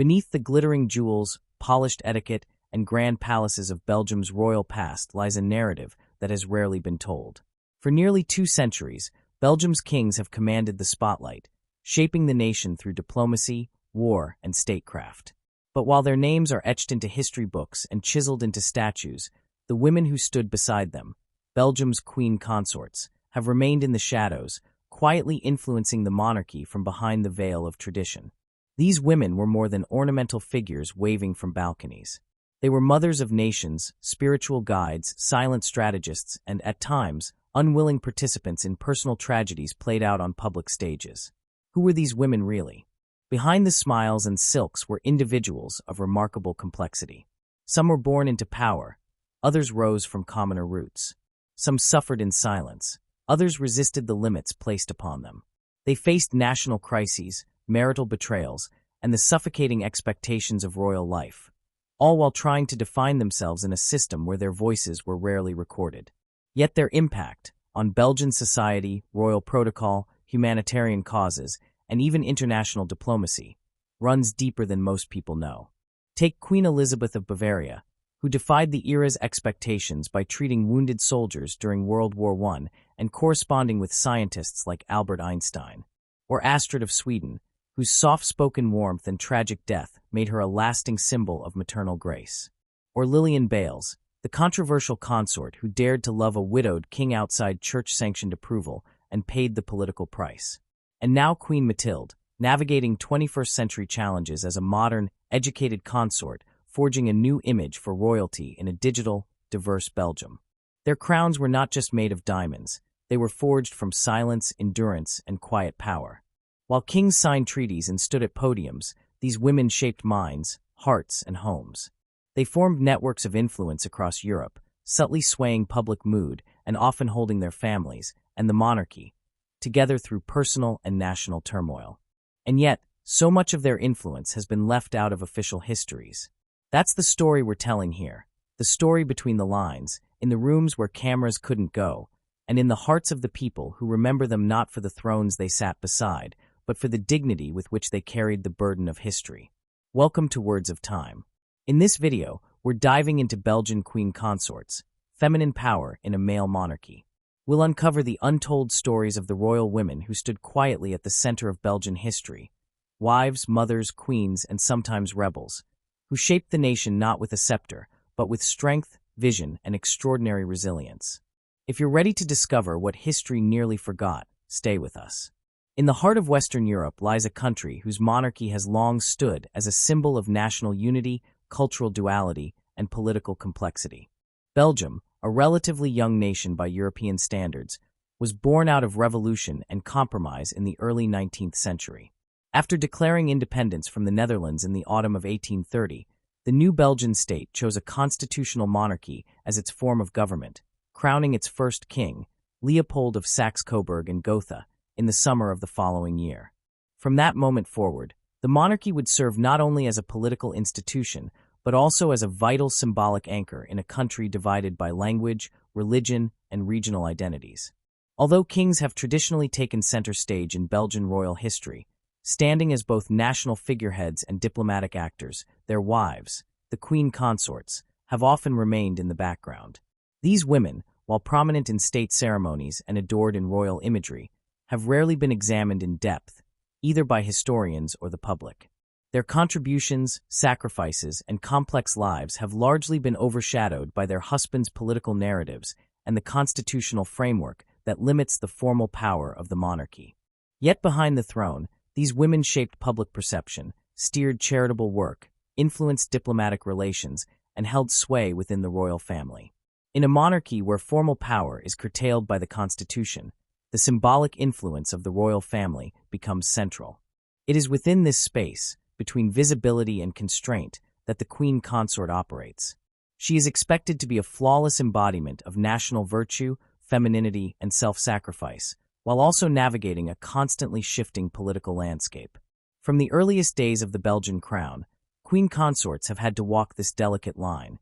Beneath the glittering jewels, polished etiquette, and grand palaces of Belgium's royal past lies a narrative that has rarely been told. For nearly 2 centuries, Belgium's kings have commanded the spotlight, shaping the nation through diplomacy, war, and statecraft. But while their names are etched into history books and chiseled into statues, the women who stood beside them, Belgium's queen consorts, have remained in the shadows, quietly influencing the monarchy from behind the veil of tradition. These women were more than ornamental figures waving from balconies. They were mothers of nations, spiritual guides, silent strategists, and, at times, unwilling participants in personal tragedies played out on public stages. Who were these women really? Behind the smiles and silks were individuals of remarkable complexity. Some were born into power, others rose from commoner roots. Some suffered in silence, others resisted the limits placed upon them. They faced national crises, marital betrayals, and the suffocating expectations of royal life, all while trying to define themselves in a system where their voices were rarely recorded. Yet their impact on Belgian society, royal protocol, humanitarian causes, and even international diplomacy runs deeper than most people know. Take Queen Elisabeth of Bavaria, who defied the era's expectations by treating wounded soldiers during World War I and corresponding with scientists like Albert Einstein. Or Astrid of Sweden, whose soft-spoken warmth and tragic death made her a lasting symbol of maternal grace. Or Lilian Baels, the controversial consort who dared to love a widowed king outside church-sanctioned approval and paid the political price. And now Queen Mathilde, navigating 21st-century challenges as a modern, educated consort, forging a new image for royalty in a digital, diverse Belgium. Their crowns were not just made of diamonds, they were forged from silence, endurance, and quiet power. While kings signed treaties and stood at podiums, these women shaped minds, hearts, and homes. They formed networks of influence across Europe, subtly swaying public mood and often holding their families, and the monarchy, together through personal and national turmoil. And yet, so much of their influence has been left out of official histories. That's the story we're telling here, the story between the lines, in the rooms where cameras couldn't go, and in the hearts of the people who remember them not for the thrones they sat beside, but for the dignity with which they carried the burden of history. Welcome to Words of Time. In this video, we're diving into Belgian queen consorts, feminine power in a male monarchy. We'll uncover the untold stories of the royal women who stood quietly at the center of Belgian history, wives, mothers, queens, and sometimes rebels, who shaped the nation not with a scepter, but with strength, vision, and extraordinary resilience. If you're ready to discover what history nearly forgot, stay with us. In the heart of Western Europe lies a country whose monarchy has long stood as a symbol of national unity, cultural duality, and political complexity. Belgium, a relatively young nation by European standards, was born out of revolution and compromise in the early 19th century. After declaring independence from the Netherlands in the autumn of 1830, the new Belgian state chose a constitutional monarchy as its form of government, crowning its first king, Leopold of Saxe-Coburg and Gotha, in the summer of the following year. From that moment forward, the monarchy would serve not only as a political institution, but also as a vital symbolic anchor in a country divided by language, religion, and regional identities. Although kings have traditionally taken center stage in Belgian royal history, standing as both national figureheads and diplomatic actors, their wives, the queen consorts, have often remained in the background. These women, while prominent in state ceremonies and adored in royal imagery, have rarely been examined in depth, either by historians or the public. Their contributions, sacrifices, and complex lives have largely been overshadowed by their husbands' political narratives and the constitutional framework that limits the formal power of the monarchy. Yet behind the throne, these women shaped public perception, steered charitable work, influenced diplomatic relations, and held sway within the royal family. In a monarchy where formal power is curtailed by the constitution, the symbolic influence of the royal family becomes central. It is within this space, between visibility and constraint, that the queen consort operates. She is expected to be a flawless embodiment of national virtue, femininity, and self-sacrifice, while also navigating a constantly shifting political landscape. From the earliest days of the Belgian crown, queen consorts have had to walk this delicate line.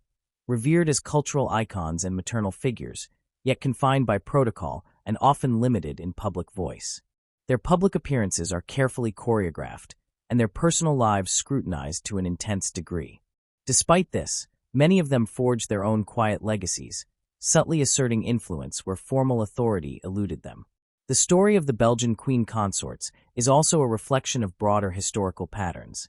Revered as cultural icons and maternal figures, yet confined by protocol and often limited in public voice. Their public appearances are carefully choreographed, and their personal lives scrutinized to an intense degree. Despite this, many of them forged their own quiet legacies, subtly asserting influence where formal authority eluded them. The story of the Belgian queen consorts is also a reflection of broader historical patterns.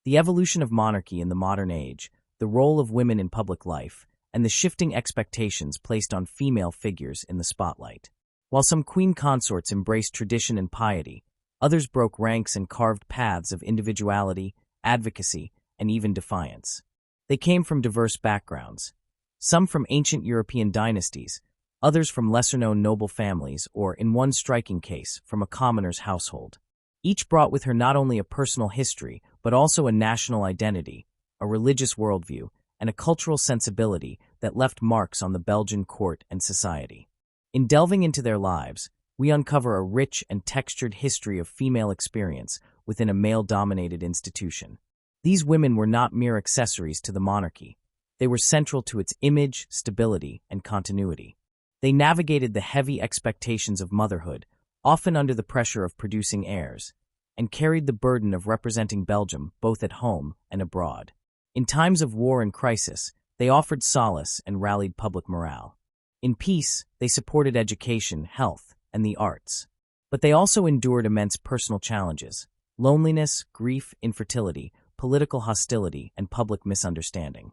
The evolution of monarchy in the modern age, the role of women in public life, and the shifting expectations placed on female figures in the spotlight. While some queen consorts embraced tradition and piety, others broke ranks and carved paths of individuality, advocacy, and even defiance. They came from diverse backgrounds, some from ancient European dynasties, others from lesser-known noble families, or, in one striking case, from a commoner's household. Each brought with her not only a personal history, but also a national identity, a religious worldview, and a cultural sensibility that left marks on the Belgian court and society. In delving into their lives, we uncover a rich and textured history of female experience within a male-dominated institution. These women were not mere accessories to the monarchy. They were central to its image, stability, and continuity. They navigated the heavy expectations of motherhood, often under the pressure of producing heirs, and carried the burden of representing Belgium both at home and abroad. In times of war and crisis, they offered solace and rallied public morale. In peace, they supported education, health, and the arts. But they also endured immense personal challenges: loneliness, grief, infertility, political hostility, and public misunderstanding.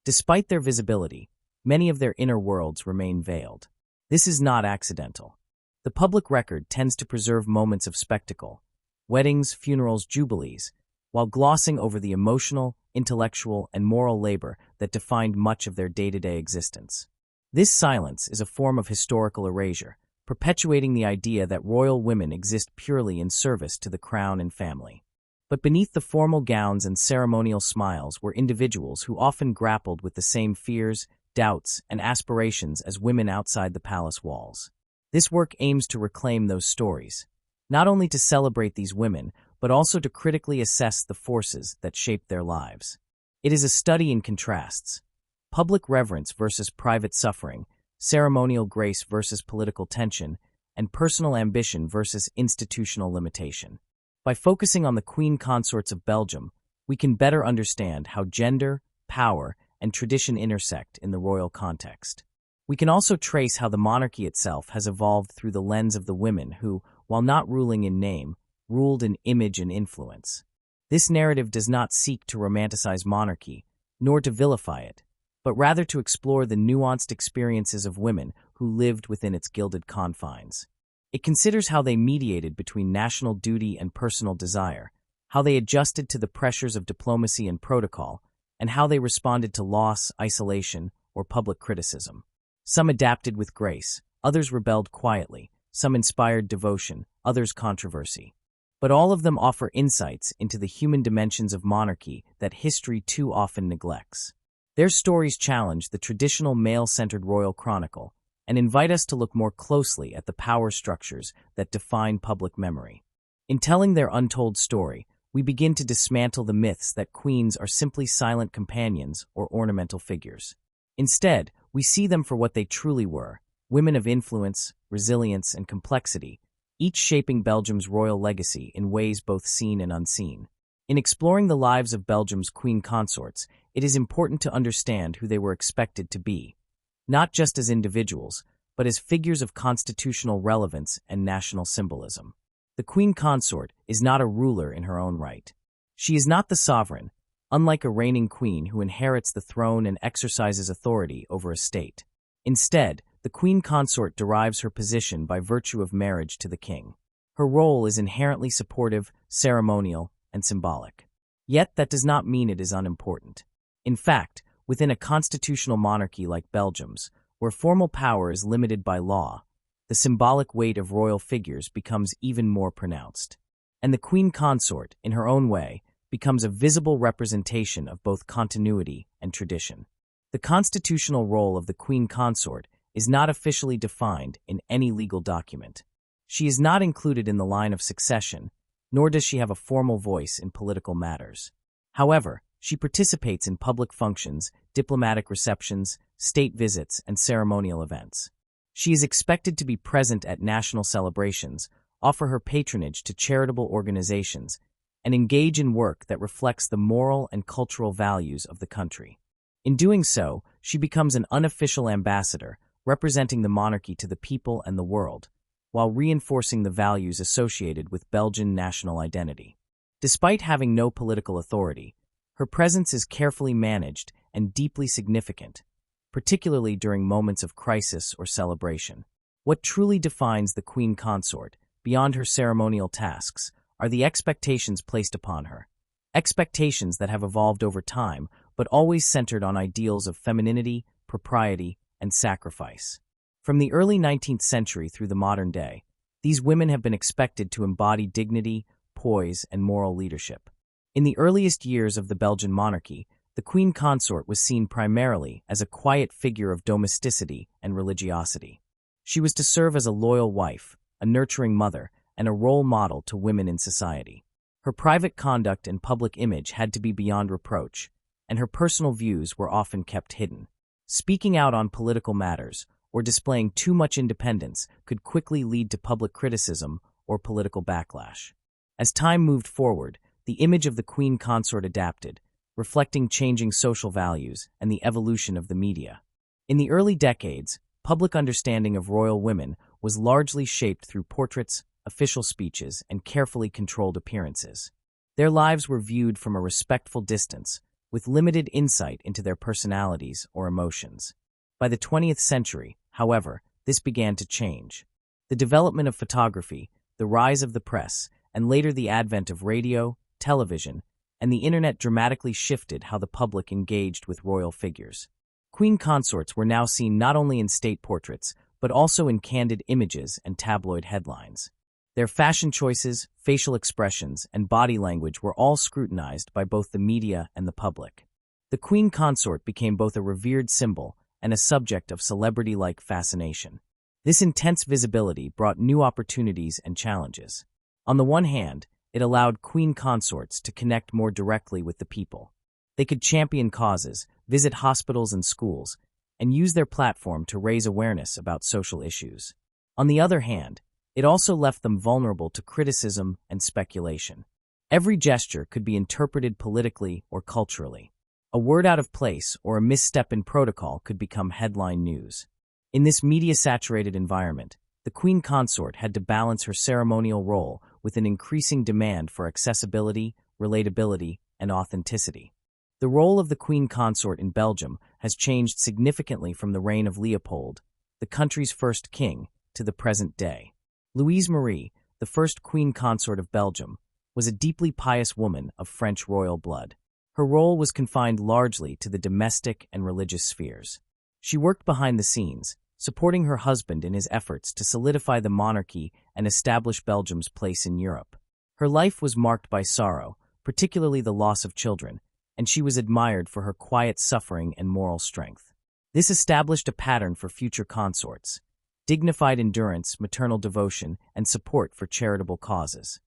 Despite their visibility, many of their inner worlds remain veiled. This is not accidental. The public record tends to preserve moments of spectacle, weddings, funerals, jubilees, while glossing over the emotional, intellectual, and moral labor that defined much of their day-to-day existence. This silence is a form of historical erasure, perpetuating the idea that royal women exist purely in service to the crown and family. But beneath the formal gowns and ceremonial smiles were individuals who often grappled with the same fears, doubts, and aspirations as women outside the palace walls. This work aims to reclaim those stories, not only to celebrate these women, but also to critically assess the forces that shaped their lives. It is a study in contrasts: public reverence versus private suffering, ceremonial grace versus political tension, and personal ambition versus institutional limitation. By focusing on the queen consorts of Belgium, we can better understand how gender, power, and tradition intersect in the royal context. We can also trace how the monarchy itself has evolved through the lens of the women who, while not ruling in name, ruled in image and influence. This narrative does not seek to romanticize monarchy, nor to vilify it, but rather to explore the nuanced experiences of women who lived within its gilded confines. It considers how they mediated between national duty and personal desire, how they adjusted to the pressures of diplomacy and protocol, and how they responded to loss, isolation, or public criticism. Some adapted with grace, others rebelled quietly, some inspired devotion, others controversy. But all of them offer insights into the human dimensions of monarchy that history too often neglects. Their stories challenge the traditional male-centered royal chronicle and invite us to look more closely at the power structures that define public memory. In telling their untold story, we begin to dismantle the myths that queens are simply silent companions or ornamental figures. Instead, we see them for what they truly were: women of influence, resilience, and complexity, each shaping Belgium's royal legacy in ways both seen and unseen. In exploring the lives of Belgium's queen consorts, it is important to understand who they were expected to be, not just as individuals, but as figures of constitutional relevance and national symbolism. The queen consort is not a ruler in her own right. She is not the sovereign, unlike a reigning queen who inherits the throne and exercises authority over a state. Instead, the queen consort derives her position by virtue of marriage to the king. Her role is inherently supportive, ceremonial, and symbolic. Yet that does not mean it is unimportant. In fact, within a constitutional monarchy like Belgium's, where formal power is limited by law, the symbolic weight of royal figures becomes even more pronounced. And the queen consort, in her own way, becomes a visible representation of both continuity and tradition. The constitutional role of the queen consort is not officially defined in any legal document. She is not included in the line of succession, nor does she have a formal voice in political matters. However, she participates in public functions, diplomatic receptions, state visits, and ceremonial events. She is expected to be present at national celebrations, offer her patronage to charitable organizations, and engage in work that reflects the moral and cultural values of the country. In doing so, she becomes an unofficial ambassador, representing the monarchy to the people and the world, while reinforcing the values associated with Belgian national identity. Despite having no political authority, her presence is carefully managed and deeply significant, particularly during moments of crisis or celebration. What truly defines the queen consort, beyond her ceremonial tasks, are the expectations placed upon her. Expectations that have evolved over time, but always centered on ideals of femininity, propriety, and sacrifice. From the early 19th century through the modern day, these women have been expected to embody dignity, poise, and moral leadership. In the earliest years of the Belgian monarchy, the queen consort was seen primarily as a quiet figure of domesticity and religiosity. She was to serve as a loyal wife, a nurturing mother, and a role model to women in society. Her private conduct and public image had to be beyond reproach, and her personal views were often kept hidden. Speaking out on political matters or displaying too much independence could quickly lead to public criticism or political backlash. As time moved forward, the image of the queen consort adapted, reflecting changing social values and the evolution of the media. In the early decades, public understanding of royal women was largely shaped through portraits, official speeches, and carefully controlled appearances. Their lives were viewed from a respectful distance, with limited insight into their personalities or emotions. By the 20th century, however, this began to change. The development of photography, the rise of the press, and later the advent of radio, television, and the internet dramatically shifted how the public engaged with royal figures. Queen consorts were now seen not only in state portraits, but also in candid images and tabloid headlines. Their fashion choices, facial expressions, and body language were all scrutinized by both the media and the public. The queen consort became both a revered symbol and a subject of celebrity-like fascination. This intense visibility brought new opportunities and challenges. On the one hand, it allowed queen consorts to connect more directly with the people. They could champion causes, visit hospitals and schools, and use their platform to raise awareness about social issues. On the other hand, it also left them vulnerable to criticism and speculation. Every gesture could be interpreted politically or culturally. A word out of place or a misstep in protocol could become headline news. In this media-saturated environment, the queen consort had to balance her ceremonial role with an increasing demand for accessibility, relatability, and authenticity. The role of the queen consort in Belgium has changed significantly from the reign of Leopold, the country's first king, to the present day. Louise-Marie, the first queen consort of Belgium, was a deeply pious woman of French royal blood. Her role was confined largely to the domestic and religious spheres. She worked behind the scenes, supporting her husband in his efforts to solidify the monarchy and establish Belgium's place in Europe. Her life was marked by sorrow, particularly the loss of children, and she was admired for her quiet suffering and moral strength. This established a pattern for future consorts: dignified endurance, maternal devotion, and support for charitable causes.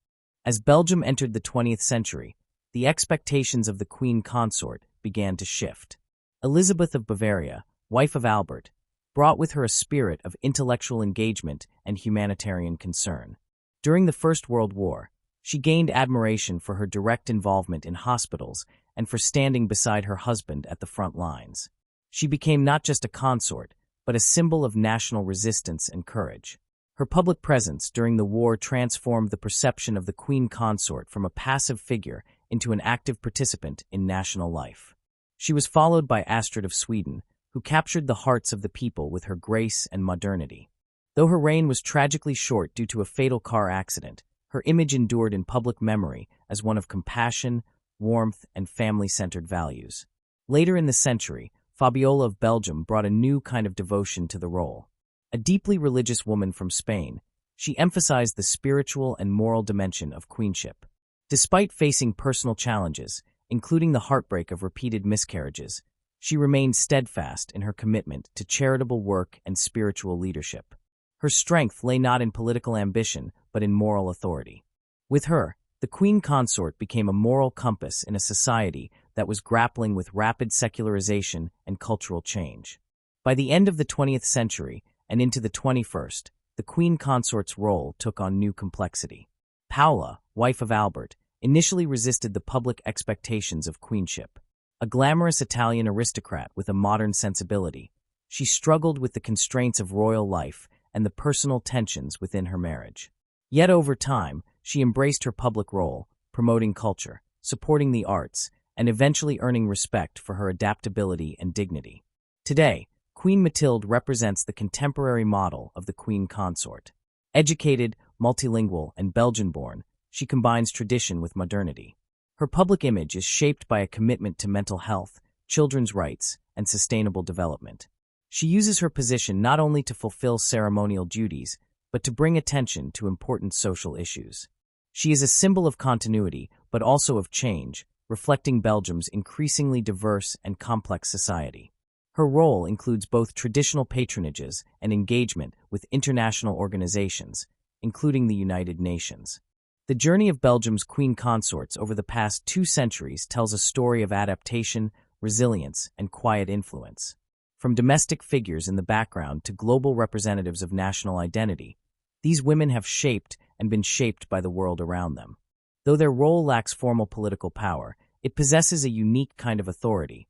As Belgium entered the 20th century, the expectations of the queen consort began to shift. Elisabeth of Bavaria, wife of Albert, brought with her a spirit of intellectual engagement and humanitarian concern. During the First World War, she gained admiration for her direct involvement in hospitals and for standing beside her husband at the front lines. She became not just a consort, but a symbol of national resistance and courage. Her public presence during the war transformed the perception of the queen consort from a passive figure into an active participant in national life. She was followed by Astrid of Sweden, who captured the hearts of the people with her grace and modernity. Though her reign was tragically short due to a fatal car accident, her image endured in public memory as one of compassion, warmth, and family-centered values. Later in the century, Fabiola of Belgium brought a new kind of devotion to the role. A deeply religious woman from Spain, she emphasized the spiritual and moral dimension of queenship. Despite facing personal challenges, including the heartbreak of repeated miscarriages, she remained steadfast in her commitment to charitable work and spiritual leadership. Her strength lay not in political ambition, but in moral authority. With her, the queen consort became a moral compass in a society that was grappling with rapid secularization and cultural change. By the end of the 20th century and into the 21st, the queen consort's role took on new complexity. Paola, wife of Albert, initially resisted the public expectations of queenship. A glamorous Italian aristocrat with a modern sensibility, she struggled with the constraints of royal life and the personal tensions within her marriage. Yet over time, she embraced her public role, promoting culture, supporting the arts, and eventually earning respect for her adaptability and dignity. Today, Queen Mathilde represents the contemporary model of the queen consort. Educated, multilingual, and Belgian-born, she combines tradition with modernity. Her public image is shaped by a commitment to mental health, children's rights, and sustainable development. She uses her position not only to fulfill ceremonial duties, but to bring attention to important social issues. She is a symbol of continuity, but also of change, reflecting Belgium's increasingly diverse and complex society. Her role includes both traditional patronages and engagement with international organizations, including the United Nations. The journey of Belgium's queen consorts over the past 2 centuries tells a story of adaptation, resilience, and quiet influence. From domestic figures in the background to global representatives of national identity, these women have shaped and been shaped by the world around them. Though their role lacks formal political power, it possesses a unique kind of authority,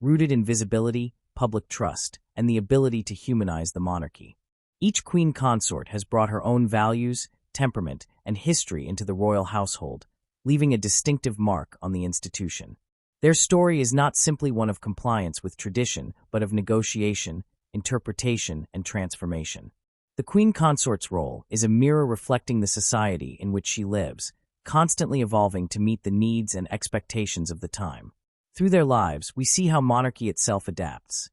rooted in visibility, public trust, and the ability to humanize the monarchy. Each queen consort has brought her own values, temperament, and history into the royal household, leaving a distinctive mark on the institution. Their story is not simply one of compliance with tradition, but of negotiation, interpretation, and transformation. The queen consort's role is a mirror reflecting the society in which she lives, constantly evolving to meet the needs and expectations of the time. Through their lives, we see how monarchy itself adapts,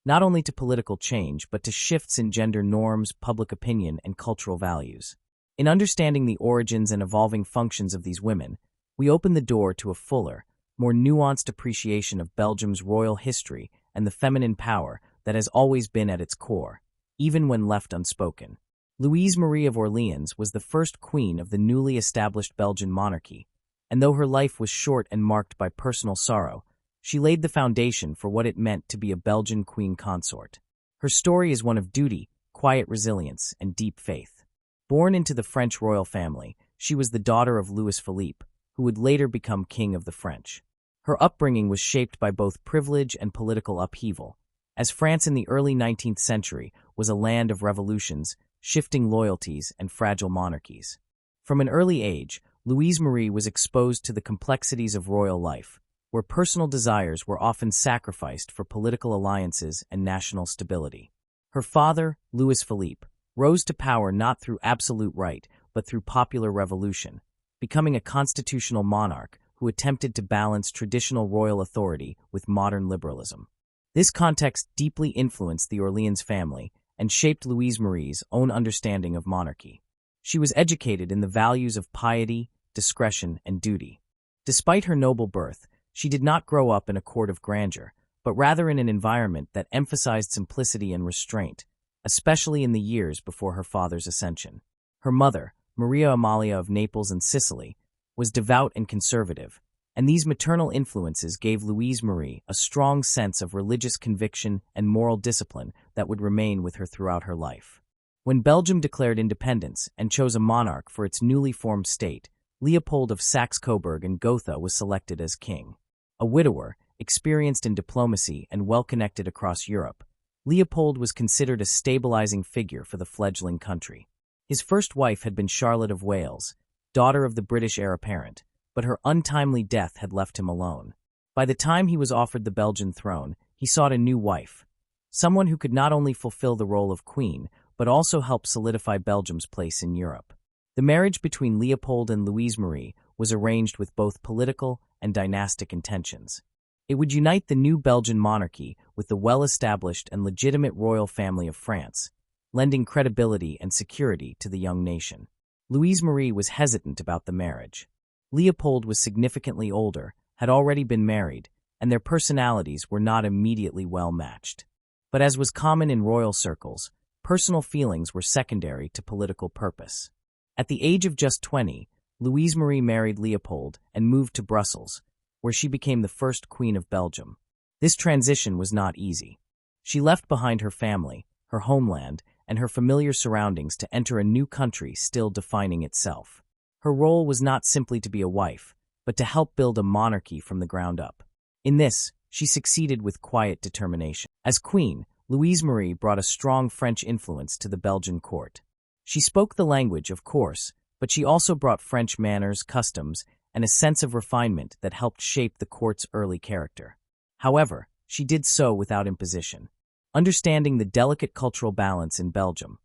not only to political change, but to shifts in gender norms, public opinion, and cultural values. In understanding the origins and evolving functions of these women, we open the door to a fuller, more nuanced appreciation of Belgium's royal history and the feminine power that has always been at its core, even when left unspoken. Louise-Marie of Orléans was the first queen of the newly established Belgian monarchy, and though her life was short and marked by personal sorrow, she laid the foundation for what it meant to be a Belgian queen consort. Her story is one of duty, quiet resilience, and deep faith. Born into the French royal family, she was the daughter of Louis Philippe, who would later become King of the French. Her upbringing was shaped by both privilege and political upheaval, as France in the early 19th century was a land of revolutions, shifting loyalties, and fragile monarchies. From an early age, Louise-Marie was exposed to the complexities of royal life, where personal desires were often sacrificed for political alliances and national stability. Her father, Louis Philippe, rose to power not through absolute right, but through popular revolution, becoming a constitutional monarch who attempted to balance traditional royal authority with modern liberalism. This context deeply influenced the Orléans family and shaped Louise-Marie's own understanding of monarchy. She was educated in the values of piety, discretion, and duty. Despite her noble birth, she did not grow up in a court of grandeur, but rather in an environment that emphasized simplicity and restraint, especially in the years before her father's ascension. Her mother, Maria Amalia of Naples and Sicily, was devout and conservative, and these maternal influences gave Louise-Marie a strong sense of religious conviction and moral discipline that would remain with her throughout her life. When Belgium declared independence and chose a monarch for its newly formed state, Leopold of Saxe-Coburg and Gotha was selected as king. A widower, experienced in diplomacy and well-connected across Europe, Leopold was considered a stabilizing figure for the fledgling country. His first wife had been Charlotte of Wales, daughter of the British heir apparent, but her untimely death had left him alone. By the time he was offered the Belgian throne, he sought a new wife, someone who could not only fulfill the role of queen, but also help solidify Belgium's place in Europe. The marriage between Leopold and Louise-Marie was arranged with both political and dynastic intentions. It would unite the new Belgian monarchy with the well-established and legitimate royal family of France, lending credibility and security to the young nation. Louise-Marie was hesitant about the marriage. Leopold was significantly older, had already been married, and their personalities were not immediately well matched. But as was common in royal circles, personal feelings were secondary to political purpose. At the age of just 20, Louise-Marie married Leopold and moved to Brussels, where she became the first Queen of Belgium. This transition was not easy. She left behind her family, her homeland, and her familiar surroundings to enter a new country still defining itself. Her role was not simply to be a wife, but to help build a monarchy from the ground up. In this, she succeeded with quiet determination. As queen, Louise-Marie brought a strong French influence to the Belgian court. She spoke the language, of course, but she also brought French manners, customs, and a sense of refinement that helped shape the court's early character. However, she did so without imposition. Understanding the delicate cultural balance in Belgium,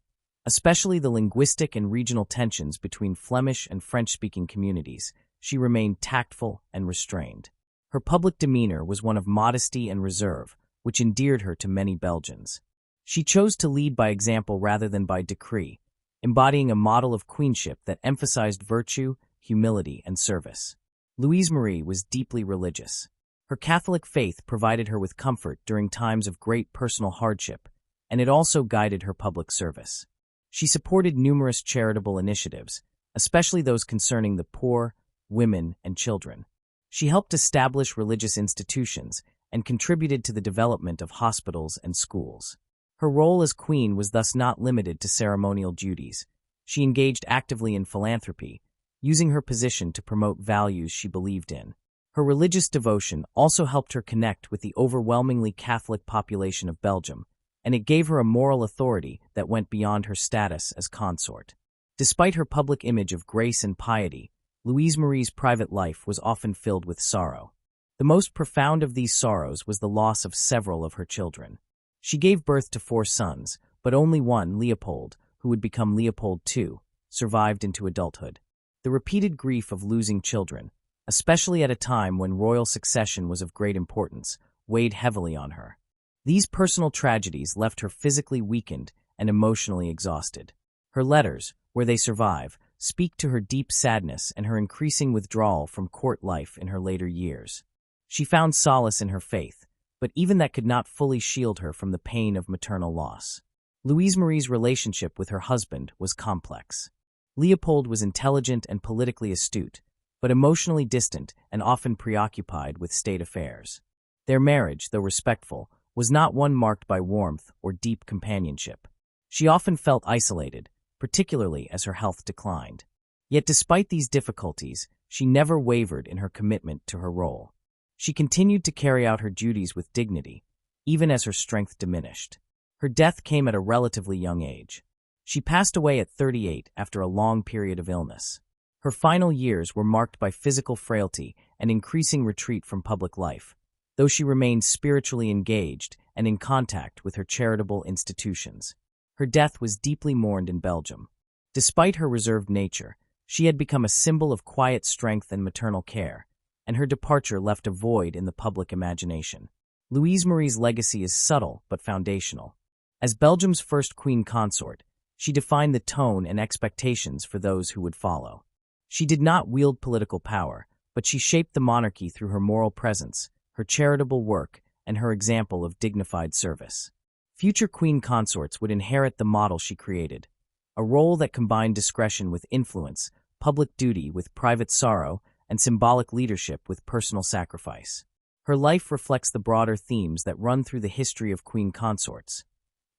especially the linguistic and regional tensions between Flemish and French-speaking communities, she remained tactful and restrained. Her public demeanor was one of modesty and reserve, which endeared her to many Belgians. She chose to lead by example rather than by decree, embodying a model of queenship that emphasized virtue, humility, and service. Louise-Marie was deeply religious. Her Catholic faith provided her with comfort during times of great personal hardship, and it also guided her public service. She supported numerous charitable initiatives, especially those concerning the poor, women, and children. She helped establish religious institutions and contributed to the development of hospitals and schools. Her role as queen was thus not limited to ceremonial duties. She engaged actively in philanthropy, using her position to promote values she believed in. Her religious devotion also helped her connect with the overwhelmingly Catholic population of Belgium, and it gave her a moral authority that went beyond her status as consort. Despite her public image of grace and piety, Louise-Marie's private life was often filled with sorrow. The most profound of these sorrows was the loss of several of her children. She gave birth to 4 sons, but only one, Leopold, who would become Leopold II, survived into adulthood. The repeated grief of losing children, especially at a time when royal succession was of great importance, weighed heavily on her. These personal tragedies left her physically weakened and emotionally exhausted. Her letters, where they survive, speak to her deep sadness and her increasing withdrawal from court life in her later years. She found solace in her faith, but even that could not fully shield her from the pain of maternal loss. Louise-Marie's relationship with her husband was complex. Leopold was intelligent and politically astute, but emotionally distant and often preoccupied with state affairs. Their marriage, though respectful, was not one marked by warmth or deep companionship. She often felt isolated, particularly as her health declined. Yet despite these difficulties, she never wavered in her commitment to her role. She continued to carry out her duties with dignity, even as her strength diminished. Her death came at a relatively young age. She passed away at 38 after a long period of illness. Her final years were marked by physical frailty and increasing retreat from public life, though she remained spiritually engaged and in contact with her charitable institutions. Her death was deeply mourned in Belgium. Despite her reserved nature, she had become a symbol of quiet strength and maternal care, and her departure left a void in the public imagination. Louise-Marie's legacy is subtle but foundational. As Belgium's first queen consort, she defined the tone and expectations for those who would follow. She did not wield political power, but she shaped the monarchy through her moral presence, her charitable work, and her example of dignified service. Future queen consorts would inherit the model she created, a role that combined discretion with influence, public duty with private sorrow, and symbolic leadership with personal sacrifice. Her life reflects the broader themes that run through the history of queen consorts.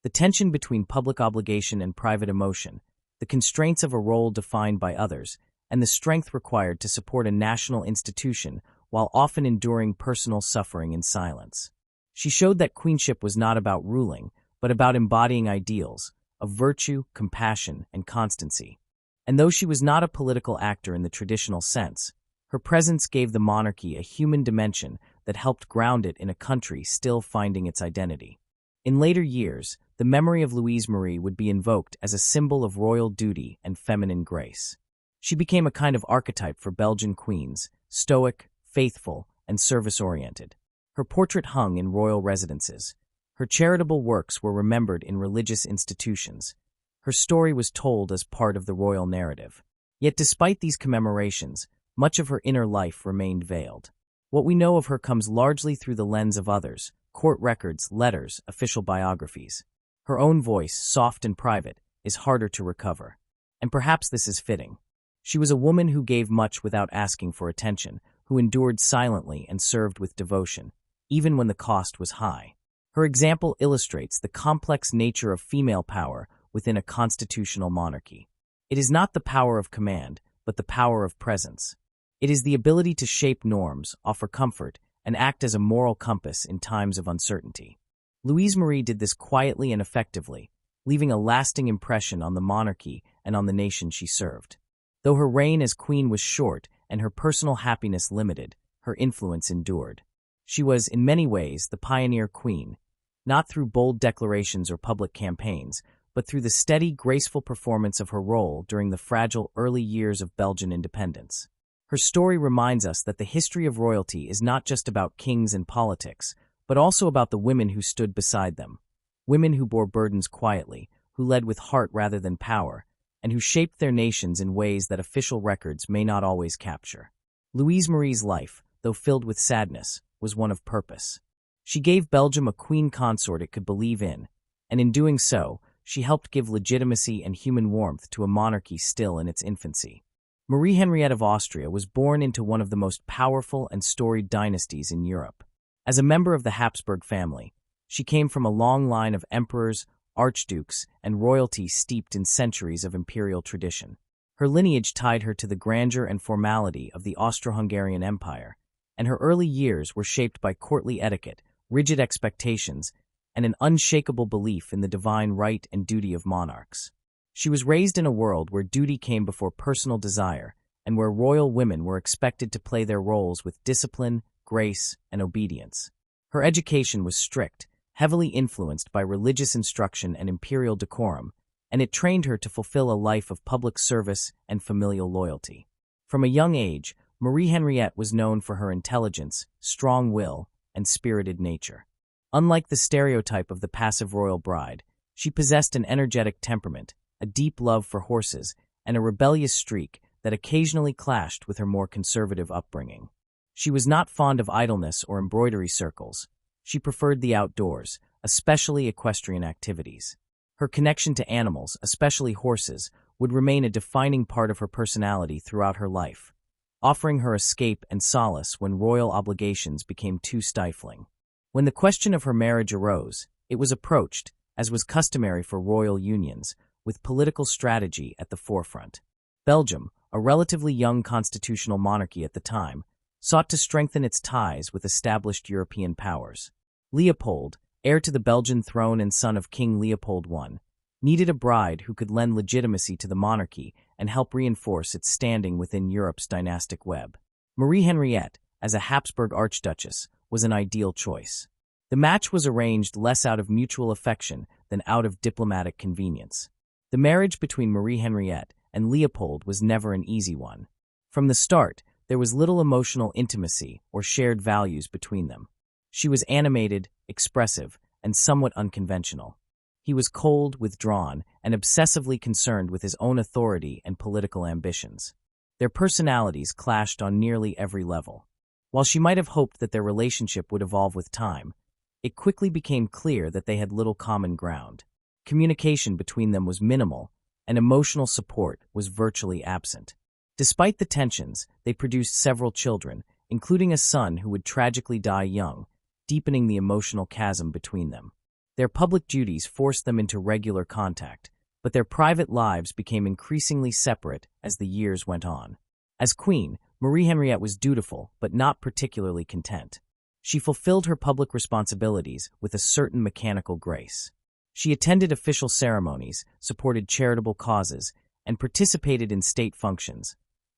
The tension between public obligation and private emotion, the constraints of a role defined by others, and the strength required to support a national institution while often enduring personal suffering in silence. She showed that queenship was not about ruling, but about embodying ideals of virtue, compassion, and constancy. And though she was not a political actor in the traditional sense, her presence gave the monarchy a human dimension that helped ground it in a country still finding its identity. In later years, the memory of Louise-Marie would be invoked as a symbol of royal duty and feminine grace. She became a kind of archetype for Belgian queens, stoic, faithful, and service-oriented. Her portrait hung in royal residences. Her charitable works were remembered in religious institutions. Her story was told as part of the royal narrative. Yet despite these commemorations, much of her inner life remained veiled. What we know of her comes largely through the lens of others, court records, letters, official biographies. Her own voice, soft and private, is harder to recover. And perhaps this is fitting. She was a woman who gave much without asking for attention, who endured silently and served with devotion, even when the cost was high. Her example illustrates the complex nature of female power within a constitutional monarchy. It is not the power of command, but the power of presence. It is the ability to shape norms, offer comfort, and act as a moral compass in times of uncertainty. Louise-Marie did this quietly and effectively, leaving a lasting impression on the monarchy and on the nation she served. Though her reign as queen was short and her personal happiness limited, her influence endured. She was, in many ways, the pioneer queen, not through bold declarations or public campaigns, but through the steady, graceful performance of her role during the fragile early years of Belgian independence. Her story reminds us that the history of royalty is not just about kings and politics, but also about the women who stood beside them. Women who bore burdens quietly, who led with heart rather than power, and who shaped their nations in ways that official records may not always capture. Louise-Marie's life, though filled with sadness, was one of purpose. She gave Belgium a queen consort it could believe in, and in doing so, she helped give legitimacy and human warmth to a monarchy still in its infancy. Marie-Henriette of Austria was born into one of the most powerful and storied dynasties in Europe. As a member of the Habsburg family, she came from a long line of emperors, archdukes, and royalty steeped in centuries of imperial tradition. Her lineage tied her to the grandeur and formality of the Austro-Hungarian Empire, and her early years were shaped by courtly etiquette, rigid expectations, and an unshakable belief in the divine right and duty of monarchs. She was raised in a world where duty came before personal desire, and where royal women were expected to play their roles with discipline, grace, and obedience. Her education was strict, heavily influenced by religious instruction and imperial decorum, and it trained her to fulfill a life of public service and familial loyalty. From a young age, Marie-Henriette was known for her intelligence, strong will, and spirited nature. Unlike the stereotype of the passive royal bride, she possessed an energetic temperament, a deep love for horses, and a rebellious streak that occasionally clashed with her more conservative upbringing. She was not fond of idleness or embroidery circles. She preferred the outdoors, especially equestrian activities. Her connection to animals, especially horses, would remain a defining part of her personality throughout her life, offering her escape and solace when royal obligations became too stifling. When the question of her marriage arose, it was approached, as was customary for royal unions, with political strategy at the forefront. Belgium, a relatively young constitutional monarchy at the time, sought to strengthen its ties with established European powers. Leopold, heir to the Belgian throne and son of King Leopold I, needed a bride who could lend legitimacy to the monarchy and help reinforce its standing within Europe's dynastic web. Marie-Henriette, as a Habsburg archduchess, was an ideal choice. The match was arranged less out of mutual affection than out of diplomatic convenience. The marriage between Marie-Henriette and Leopold was never an easy one. From the start, there was little emotional intimacy or shared values between them. She was animated, expressive, and somewhat unconventional. He was cold, withdrawn, and obsessively concerned with his own authority and political ambitions. Their personalities clashed on nearly every level. While she might have hoped that their relationship would evolve with time, it quickly became clear that they had little common ground. Communication between them was minimal, and emotional support was virtually absent. Despite the tensions, they produced several children, including a son who would tragically die young, deepening the emotional chasm between them. Their public duties forced them into regular contact, but their private lives became increasingly separate as the years went on. As queen, Marie-Henriette was dutiful but not particularly content. She fulfilled her public responsibilities with a certain mechanical grace. She attended official ceremonies, supported charitable causes, and participated in state functions,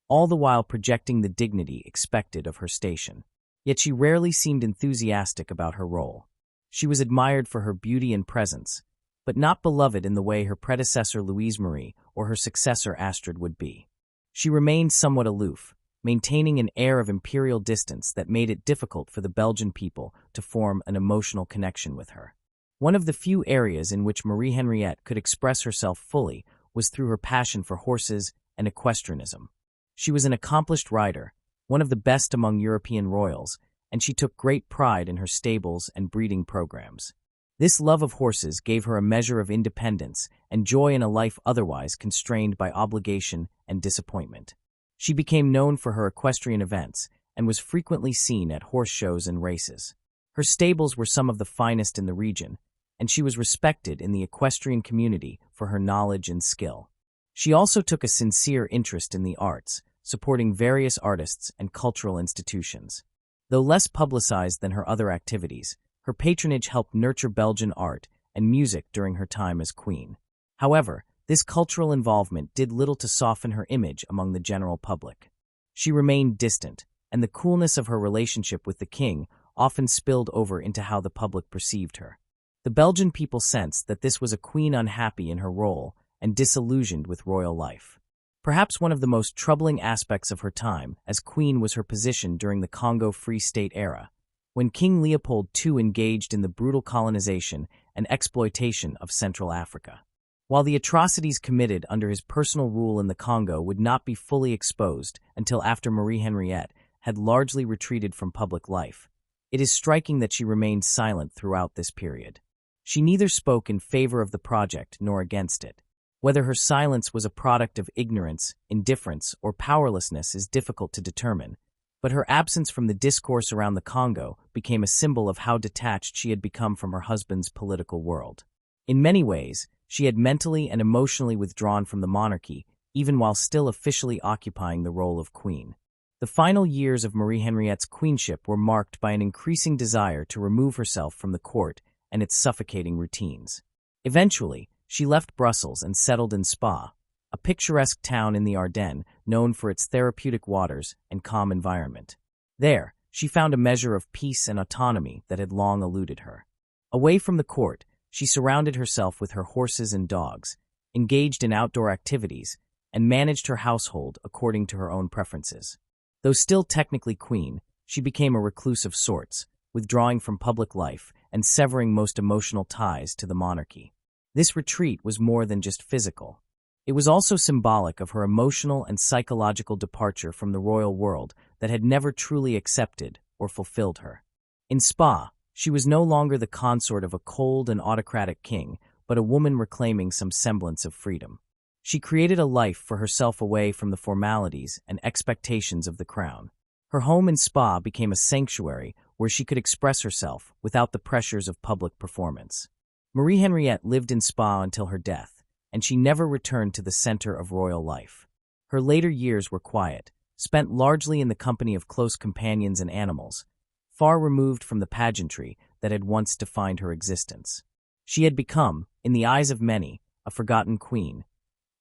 all the while projecting the dignity expected of her station. Yet she rarely seemed enthusiastic about her role. She was admired for her beauty and presence, but not beloved in the way her predecessor Louise-Marie or her successor Astrid would be. She remained somewhat aloof, maintaining an air of imperial distance that made it difficult for the Belgian people to form an emotional connection with her. One of the few areas in which Marie-Henriette could express herself fully was through her passion for horses and equestrianism. She was an accomplished rider, one of the best among European royals, and she took great pride in her stables and breeding programs. This love of horses gave her a measure of independence and joy in a life otherwise constrained by obligation and disappointment. She became known for her equestrian events and was frequently seen at horse shows and races. Her stables were some of the finest in the region, and she was respected in the equestrian community for her knowledge and skill. She also took a sincere interest in the arts, supporting various artists and cultural institutions. Though less publicized than her other activities, her patronage helped nurture Belgian art and music during her time as queen. However, this cultural involvement did little to soften her image among the general public. She remained distant, and the coolness of her relationship with the king often spilled over into how the public perceived her. The Belgian people sensed that this was a queen unhappy in her role and disillusioned with royal life. Perhaps one of the most troubling aspects of her time as queen was her position during the Congo Free State era, when King Leopold II engaged in the brutal colonization and exploitation of Central Africa. While the atrocities committed under his personal rule in the Congo would not be fully exposed until after Marie-Henriette had largely retreated from public life, it is striking that she remained silent throughout this period. She neither spoke in favor of the project nor against it. Whether her silence was a product of ignorance, indifference, or powerlessness is difficult to determine, but her absence from the discourse around the Congo became a symbol of how detached she had become from her husband's political world. In many ways, she had mentally and emotionally withdrawn from the monarchy, even while still officially occupying the role of queen. The final years of Marie-Henriette's queenship were marked by an increasing desire to remove herself from the court and its suffocating routines. Eventually, she left Brussels and settled in Spa, a picturesque town in the Ardennes known for its therapeutic waters and calm environment. There, she found a measure of peace and autonomy that had long eluded her. Away from the court, she surrounded herself with her horses and dogs, engaged in outdoor activities, and managed her household according to her own preferences. Though still technically queen, she became a recluse of sorts, withdrawing from public life and severing most emotional ties to the monarchy. This retreat was more than just physical. It was also symbolic of her emotional and psychological departure from the royal world that had never truly accepted or fulfilled her. In Spa, she was no longer the consort of a cold and autocratic king, but a woman reclaiming some semblance of freedom. She created a life for herself away from the formalities and expectations of the crown. Her home in Spa became a sanctuary where she could express herself without the pressures of public performance. Marie-Henriette lived in Spa until her death, and she never returned to the center of royal life. Her later years were quiet, spent largely in the company of close companions and animals, far removed from the pageantry that had once defined her existence. She had become, in the eyes of many, a forgotten queen,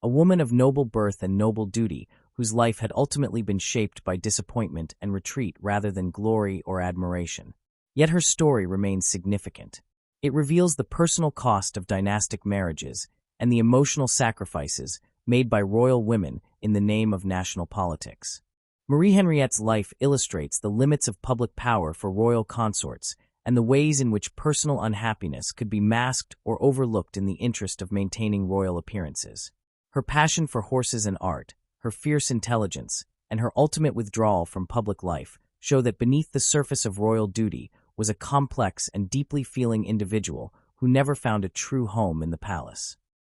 a woman of noble birth and noble duty whose life had ultimately been shaped by disappointment and retreat rather than glory or admiration. Yet her story remains significant. It reveals the personal cost of dynastic marriages and the emotional sacrifices made by royal women in the name of national politics. Marie-Henriette's life illustrates the limits of public power for royal consorts and the ways in which personal unhappiness could be masked or overlooked in the interest of maintaining royal appearances. Her passion for horses and art, her fierce intelligence, and her ultimate withdrawal from public life show that beneath the surface of royal duty was a complex and deeply feeling individual who never found a true home in the palace.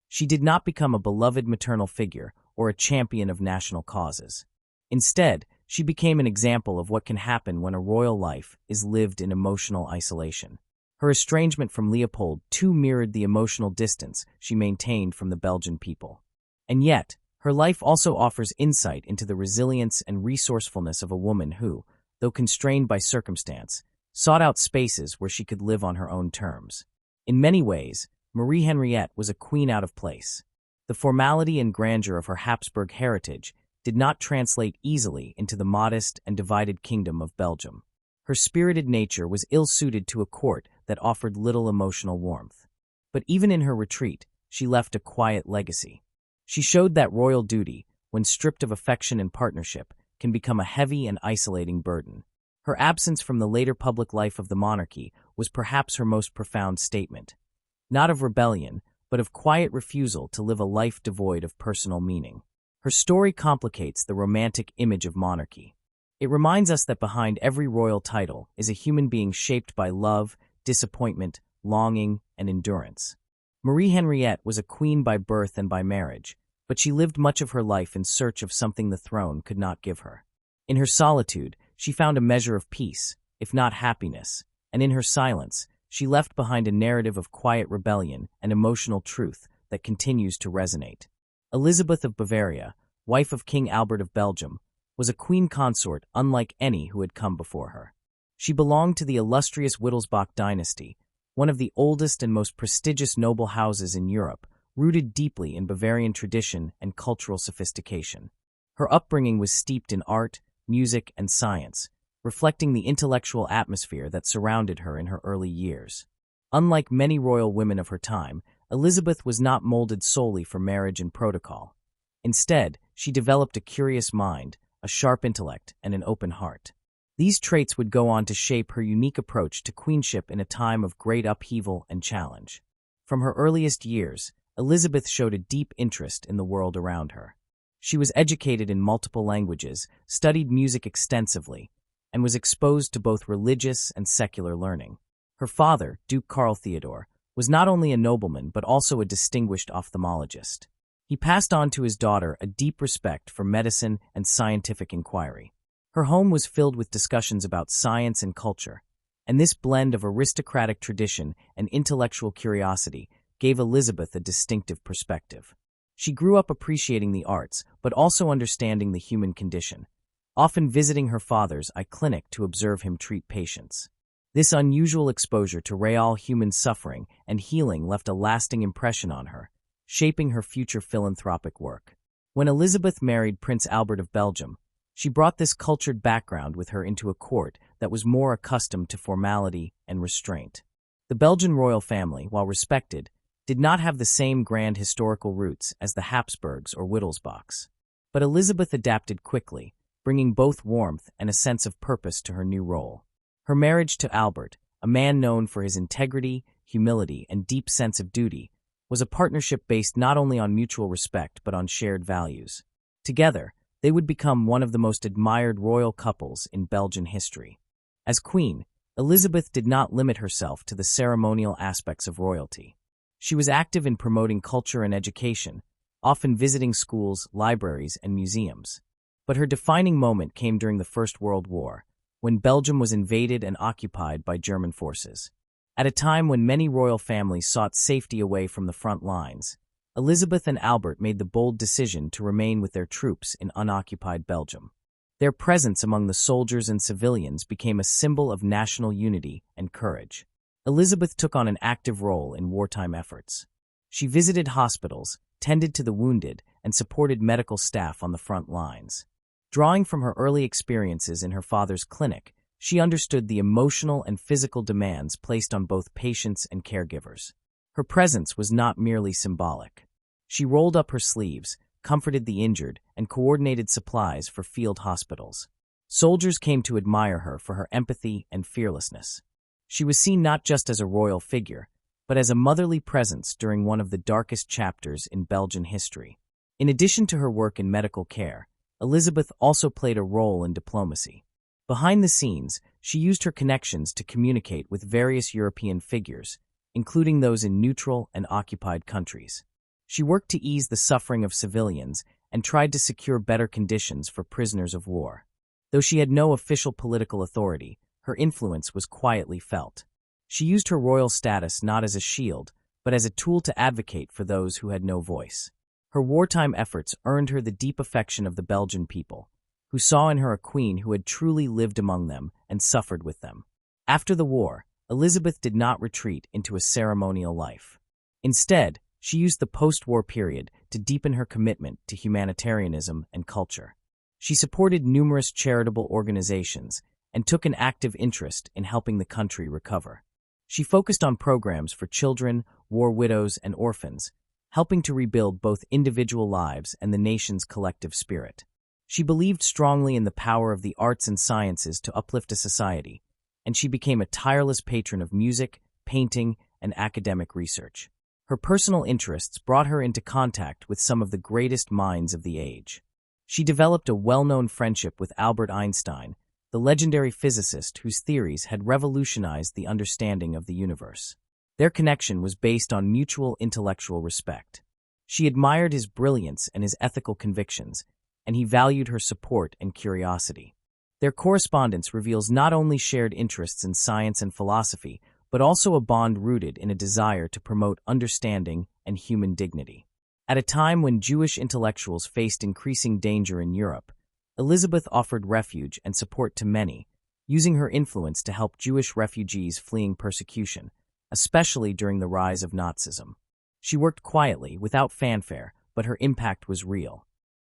She did not become a beloved maternal figure or a champion of national causes. Instead, she became an example of what can happen when a royal life is lived in emotional isolation. Her estrangement from Leopold too mirrored the emotional distance she maintained from the Belgian people. And yet, her life also offers insight into the resilience and resourcefulness of a woman who, though constrained by circumstance, sought out spaces where she could live on her own terms. In many ways, Marie-Henriette was a queen out of place. The formality and grandeur of her Habsburg heritage did not translate easily into the modest and divided kingdom of Belgium. Her spirited nature was ill-suited to a court that offered little emotional warmth. But even in her retreat, she left a quiet legacy. She showed that royal duty, when stripped of affection and partnership, can become a heavy and isolating burden. Her absence from the later public life of the monarchy was perhaps her most profound statement. Not of rebellion, but of quiet refusal to live a life devoid of personal meaning. Her story complicates the romantic image of monarchy. It reminds us that behind every royal title is a human being shaped by love, disappointment, longing, and endurance. Marie-Henriette was a queen by birth and by marriage, but she lived much of her life in search of something the throne could not give her. In her solitude, she found a measure of peace, if not happiness, and in her silence, she left behind a narrative of quiet rebellion and emotional truth that continues to resonate. Elisabeth of Bavaria, wife of King Albert of Belgium, was a queen consort unlike any who had come before her. She belonged to the illustrious Wittelsbach dynasty, one of the oldest and most prestigious noble houses in Europe, rooted deeply in Bavarian tradition and cultural sophistication. Her upbringing was steeped in art, music, and science, reflecting the intellectual atmosphere that surrounded her in her early years. Unlike many royal women of her time, Elisabeth was not molded solely for marriage and protocol. Instead, she developed a curious mind, a sharp intellect, and an open heart. These traits would go on to shape her unique approach to queenship in a time of great upheaval and challenge. From her earliest years, Elisabeth showed a deep interest in the world around her. She was educated in multiple languages, studied music extensively, and was exposed to both religious and secular learning. Her father, Duke Karl Theodore, was not only a nobleman but also a distinguished ophthalmologist. He passed on to his daughter a deep respect for medicine and scientific inquiry. Her home was filled with discussions about science and culture, and this blend of aristocratic tradition and intellectual curiosity gave Elisabeth a distinctive perspective. She grew up appreciating the arts, but also understanding the human condition, often visiting her father's eye clinic to observe him treat patients. This unusual exposure to real human suffering and healing left a lasting impression on her, shaping her future philanthropic work. When Elisabeth married Prince Albert of Belgium, she brought this cultured background with her into a court that was more accustomed to formality and restraint. The Belgian royal family, while respected, did not have the same grand historical roots as the Habsburgs or Wittelsbachs. But Elisabeth adapted quickly, bringing both warmth and a sense of purpose to her new role. Her marriage to Albert, a man known for his integrity, humility, and deep sense of duty, was a partnership based not only on mutual respect but on shared values. Together, they would become one of the most admired royal couples in Belgian history. As queen, Elisabeth did not limit herself to the ceremonial aspects of royalty. She was active in promoting culture and education, often visiting schools, libraries, and museums. But her defining moment came during the First World War, when Belgium was invaded and occupied by German forces. At a time when many royal families sought safety away from the front lines, Elisabeth and Albert made the bold decision to remain with their troops in unoccupied Belgium. Their presence among the soldiers and civilians became a symbol of national unity and courage. Elisabeth took on an active role in wartime efforts. She visited hospitals, tended to the wounded, and supported medical staff on the front lines. Drawing from her early experiences in her father's clinic, she understood the emotional and physical demands placed on both patients and caregivers. Her presence was not merely symbolic. She rolled up her sleeves, comforted the injured, and coordinated supplies for field hospitals. Soldiers came to admire her for her empathy and fearlessness. She was seen not just as a royal figure, but as a motherly presence during one of the darkest chapters in Belgian history. In addition to her work in medical care, Elisabeth also played a role in diplomacy. Behind the scenes, she used her connections to communicate with various European figures, including those in neutral and occupied countries. She worked to ease the suffering of civilians and tried to secure better conditions for prisoners of war. Though she had no official political authority, her influence was quietly felt. She used her royal status not as a shield, but as a tool to advocate for those who had no voice. Her wartime efforts earned her the deep affection of the Belgian people, who saw in her a queen who had truly lived among them and suffered with them. After the war, Elisabeth did not retreat into a ceremonial life. Instead, she used the post-war period to deepen her commitment to humanitarianism and culture. She supported numerous charitable organizations and took an active interest in helping the country recover. She focused on programs for children, war widows, and orphans, helping to rebuild both individual lives and the nation's collective spirit. She believed strongly in the power of the arts and sciences to uplift a society, and she became a tireless patron of music, painting, and academic research. Her personal interests brought her into contact with some of the greatest minds of the age. She developed a well-known friendship with Albert Einstein, the legendary physicist whose theories had revolutionized the understanding of the universe. Their connection was based on mutual intellectual respect. She admired his brilliance and his ethical convictions, and he valued her support and curiosity. Their correspondence reveals not only shared interests in science and philosophy, but also a bond rooted in a desire to promote understanding and human dignity. At a time when Jewish intellectuals faced increasing danger in Europe, Elisabeth offered refuge and support to many, using her influence to help Jewish refugees fleeing persecution, especially during the rise of Nazism. She worked quietly, without fanfare, but her impact was real.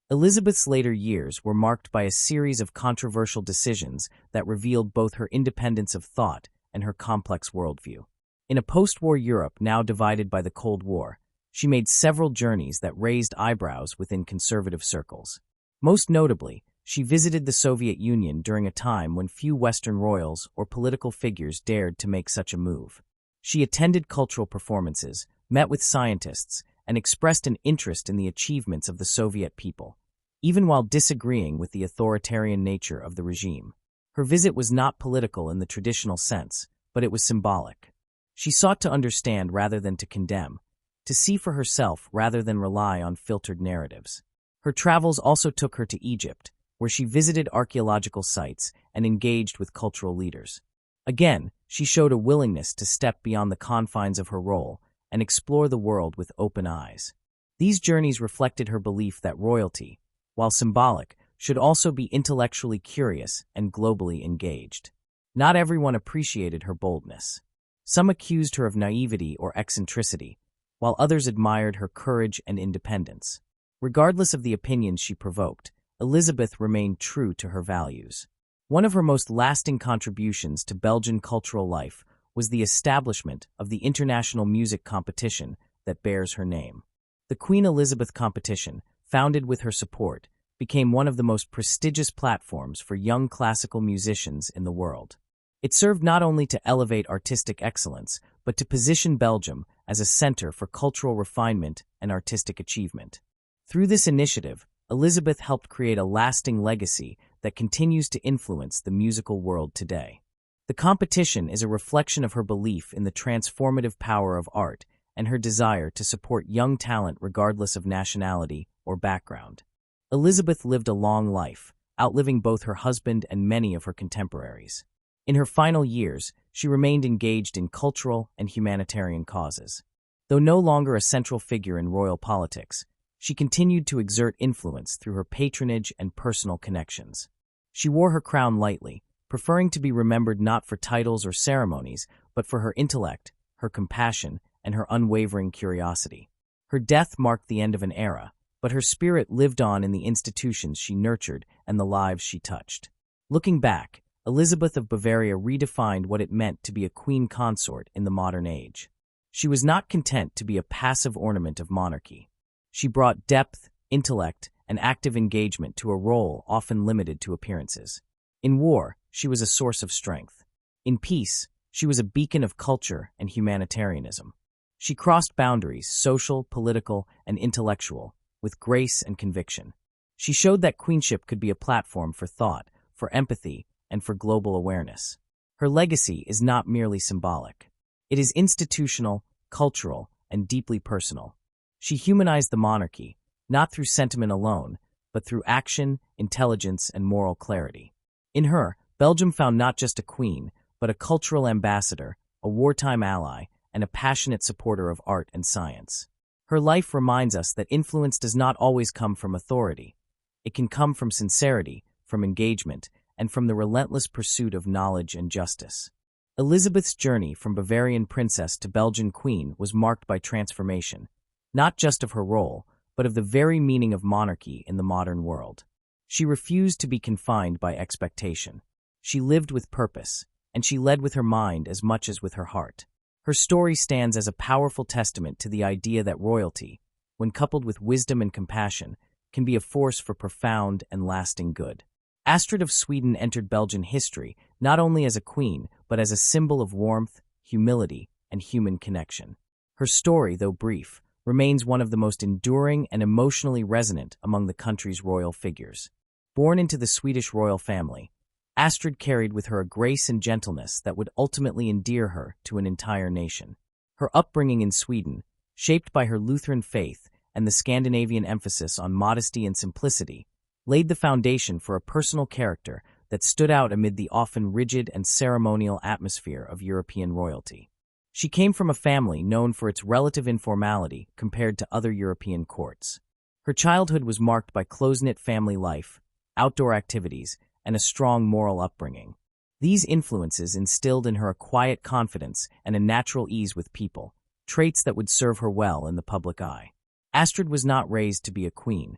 Elizabeth's later years were marked by a series of controversial decisions that revealed both her independence of thought and her complex worldview. In a post-war Europe now divided by the Cold War, she made several journeys that raised eyebrows within conservative circles. Most notably, she visited the Soviet Union during a time when few Western royals or political figures dared to make such a move. She attended cultural performances, met with scientists, and expressed an interest in the achievements of the Soviet people, even while disagreeing with the authoritarian nature of the regime. Her visit was not political in the traditional sense, but it was symbolic. She sought to understand rather than to condemn, to see for herself rather than rely on filtered narratives. Her travels also took her to Egypt, where she visited archaeological sites and engaged with cultural leaders. Again, she showed a willingness to step beyond the confines of her role and explore the world with open eyes. These journeys reflected her belief that royalty, while symbolic, should also be intellectually curious and globally engaged. Not everyone appreciated her boldness. Some accused her of naivety or eccentricity, while others admired her courage and independence. Regardless of the opinions she provoked, Elisabeth remained true to her values. One of her most lasting contributions to Belgian cultural life was the establishment of the international music competition that bears her name. The Queen Elizabeth competition, founded with her support, became one of the most prestigious platforms for young classical musicians in the world. It served not only to elevate artistic excellence, but to position Belgium as a center for cultural refinement and artistic achievement. Through this initiative, Elisabeth helped create a lasting legacy that continues to influence the musical world today. The competition is a reflection of her belief in the transformative power of art and her desire to support young talent regardless of nationality or background. Elisabeth lived a long life, outliving both her husband and many of her contemporaries. In her final years, she remained engaged in cultural and humanitarian causes. Though no longer a central figure in royal politics, she continued to exert influence through her patronage and personal connections. She wore her crown lightly, preferring to be remembered not for titles or ceremonies, but for her intellect, her compassion, and her unwavering curiosity. Her death marked the end of an era, but her spirit lived on in the institutions she nurtured and the lives she touched. Looking back, Elisabeth of Bavaria redefined what it meant to be a queen consort in the modern age. She was not content to be a passive ornament of monarchy. She brought depth, intellect, and active engagement to a role often limited to appearances. In war, she was a source of strength. In peace, she was a beacon of culture and humanitarianism. She crossed boundaries, social, political, and intellectual, with grace and conviction. She showed that queenship could be a platform for thought, for empathy, and for global awareness. Her legacy is not merely symbolic. It is institutional, cultural, and deeply personal. She humanized the monarchy, not through sentiment alone, but through action, intelligence, and moral clarity. In her, Belgium found not just a queen, but a cultural ambassador, a wartime ally, and a passionate supporter of art and science. Her life reminds us that influence does not always come from authority. It can come from sincerity, from engagement, and from the relentless pursuit of knowledge and justice. Elizabeth's journey from Bavarian princess to Belgian queen was marked by transformation, not just of her role, but of the very meaning of monarchy in the modern world. She refused to be confined by expectation. She lived with purpose, and she led with her mind as much as with her heart. Her story stands as a powerful testament to the idea that royalty, when coupled with wisdom and compassion, can be a force for profound and lasting good. Astrid of Sweden entered Belgian history not only as a queen, but as a symbol of warmth, humility, and human connection. Her story, though brief, remains one of the most enduring and emotionally resonant among the country's royal figures. Born into the Swedish royal family, Astrid carried with her a grace and gentleness that would ultimately endear her to an entire nation. Her upbringing in Sweden, shaped by her Lutheran faith and the Scandinavian emphasis on modesty and simplicity, laid the foundation for a personal character that stood out amid the often rigid and ceremonial atmosphere of European royalty. She came from a family known for its relative informality compared to other European courts. Her childhood was marked by close-knit family life, outdoor activities, and a strong moral upbringing. These influences instilled in her a quiet confidence and a natural ease with people, traits that would serve her well in the public eye. Astrid was not raised to be a queen.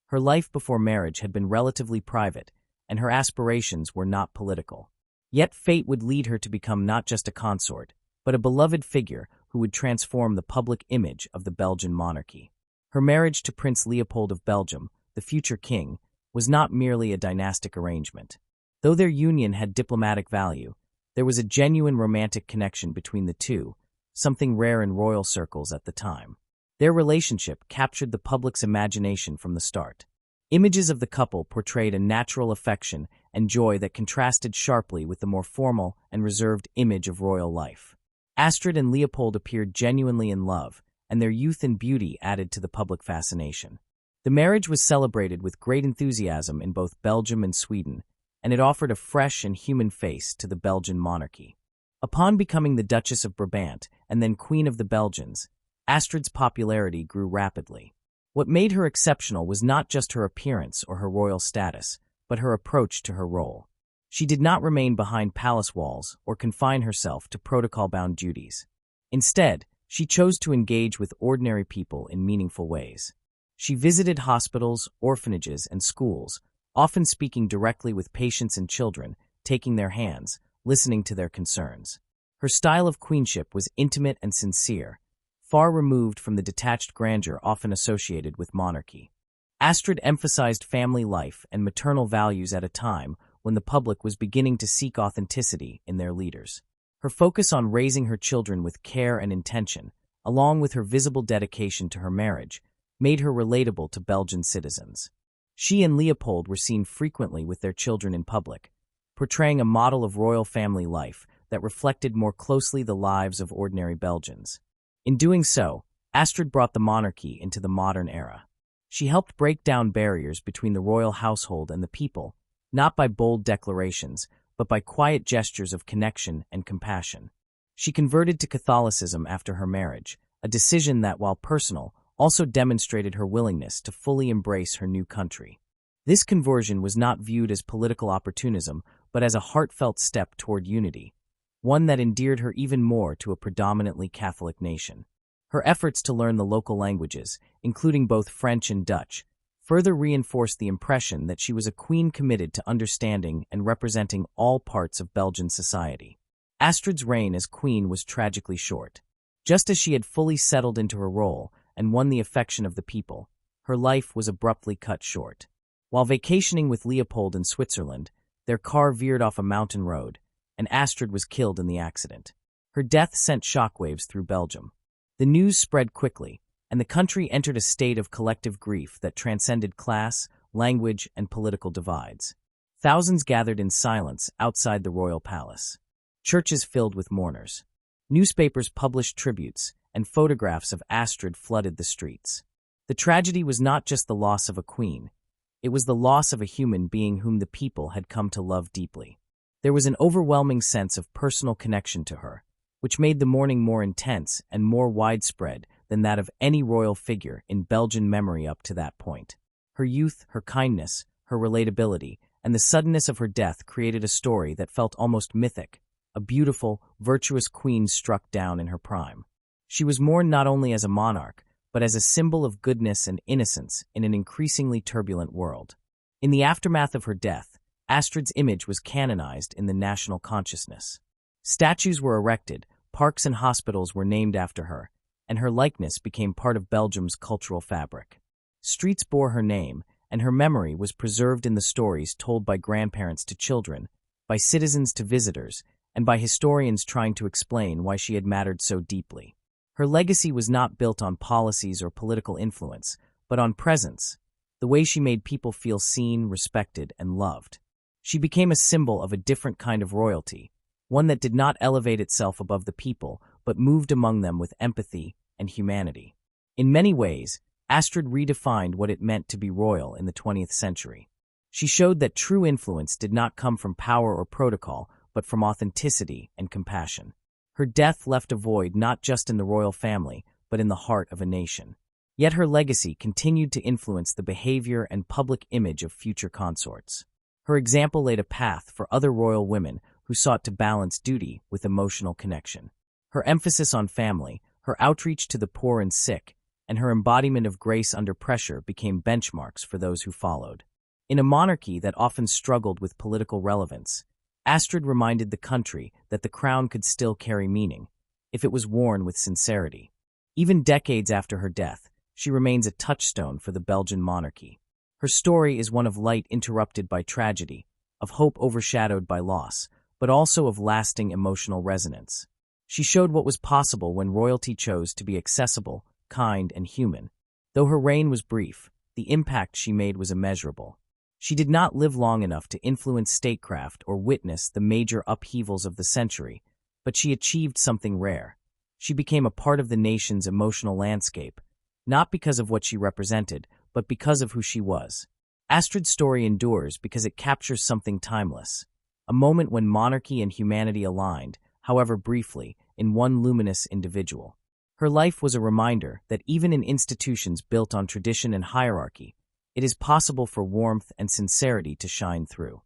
Her life before marriage had been relatively private, and her aspirations were not political. Yet fate would lead her to become not just a consort, but a beloved figure who would transform the public image of the Belgian monarchy. Her marriage to Prince Leopold of Belgium, the future king, was not merely a dynastic arrangement. Though their union had diplomatic value, there was a genuine romantic connection between the two, something rare in royal circles at the time. Their relationship captured the public's imagination from the start. Images of the couple portrayed a natural affection and joy that contrasted sharply with the more formal and reserved image of royal life. Astrid and Leopold appeared genuinely in love, and their youth and beauty added to the public fascination. The marriage was celebrated with great enthusiasm in both Belgium and Sweden, and it offered a fresh and human face to the Belgian monarchy. Upon becoming the Duchess of Brabant and then Queen of the Belgians, Astrid's popularity grew rapidly. What made her exceptional was not just her appearance or her royal status, but her approach to her role. She did not remain behind palace walls or confine herself to protocol-bound duties. Instead, she chose to engage with ordinary people in meaningful ways. She visited hospitals, orphanages, and schools, often speaking directly with patients and children, taking their hands, listening to their concerns. Her style of queenship was intimate and sincere, far removed from the detached grandeur often associated with monarchy. Astrid emphasized family life and maternal values at a time when the public was beginning to seek authenticity in their leaders. Her focus on raising her children with care and intention, along with her visible dedication to her marriage, made her relatable to Belgian citizens. She and Leopold were seen frequently with their children in public, portraying a model of royal family life that reflected more closely the lives of ordinary Belgians. In doing so, Astrid brought the monarchy into the modern era. She helped break down barriers between the royal household and the people, not by bold declarations, but by quiet gestures of connection and compassion. She converted to Catholicism after her marriage, a decision that, while personal, also demonstrated her willingness to fully embrace her new country. This conversion was not viewed as political opportunism, but as a heartfelt step toward unity, one that endeared her even more to a predominantly Catholic nation. Her efforts to learn the local languages, including both French and Dutch, further reinforced the impression that she was a queen committed to understanding and representing all parts of Belgian society. Astrid's reign as queen was tragically short. Just as she had fully settled into her role and won the affection of the people, her life was abruptly cut short. While vacationing with Leopold in Switzerland, their car veered off a mountain road, and Astrid was killed in the accident. Her death sent shockwaves through Belgium. The news spread quickly, and the country entered a state of collective grief that transcended class, language, and political divides. Thousands gathered in silence outside the royal palace. Churches filled with mourners. Newspapers published tributes, and photographs of Astrid flooded the streets. The tragedy was not just the loss of a queen. It was the loss of a human being whom the people had come to love deeply. There was an overwhelming sense of personal connection to her, which made the mourning more intense and more widespread than that of any royal figure in Belgian memory up to that point. Her youth, her kindness, her relatability, and the suddenness of her death created a story that felt almost mythic, a beautiful, virtuous queen struck down in her prime. She was mourned not only as a monarch, but as a symbol of goodness and innocence in an increasingly turbulent world. In the aftermath of her death, Astrid's image was canonized in the national consciousness. Statues were erected, parks and hospitals were named after her, and her likeness became part of Belgium's cultural fabric. Streets bore her name, and her memory was preserved in the stories told by grandparents to children, by citizens to visitors, and by historians trying to explain why she had mattered so deeply. Her legacy was not built on policies or political influence, but on presence, the way she made people feel seen, respected, and loved. She became a symbol of a different kind of royalty, one that did not elevate itself above the people, but moved among them with empathy and humanity. In many ways, Astrid redefined what it meant to be royal in the 20th century. She showed that true influence did not come from power or protocol, but from authenticity and compassion. Her death left a void not just in the royal family, but in the heart of a nation. Yet her legacy continued to influence the behavior and public image of future consorts. Her example laid a path for other royal women who sought to balance duty with emotional connection. Her emphasis on family, her outreach to the poor and sick, and her embodiment of grace under pressure became benchmarks for those who followed. In a monarchy that often struggled with political relevance, Astrid reminded the country that the crown could still carry meaning, if it was worn with sincerity. Even decades after her death, she remains a touchstone for the Belgian monarchy. Her story is one of light interrupted by tragedy, of hope overshadowed by loss, but also of lasting emotional resonance. She showed what was possible when royalty chose to be accessible, kind, and human. Though her reign was brief, the impact she made was immeasurable. She did not live long enough to influence statecraft or witness the major upheavals of the century, but she achieved something rare. She became a part of the nation's emotional landscape, not because of what she represented, but because of who she was. Astrid's story endures because it captures something timeless, a moment when monarchy and humanity aligned, however briefly, in one luminous individual. Her life was a reminder that even in institutions built on tradition and hierarchy, it is possible for warmth and sincerity to shine through.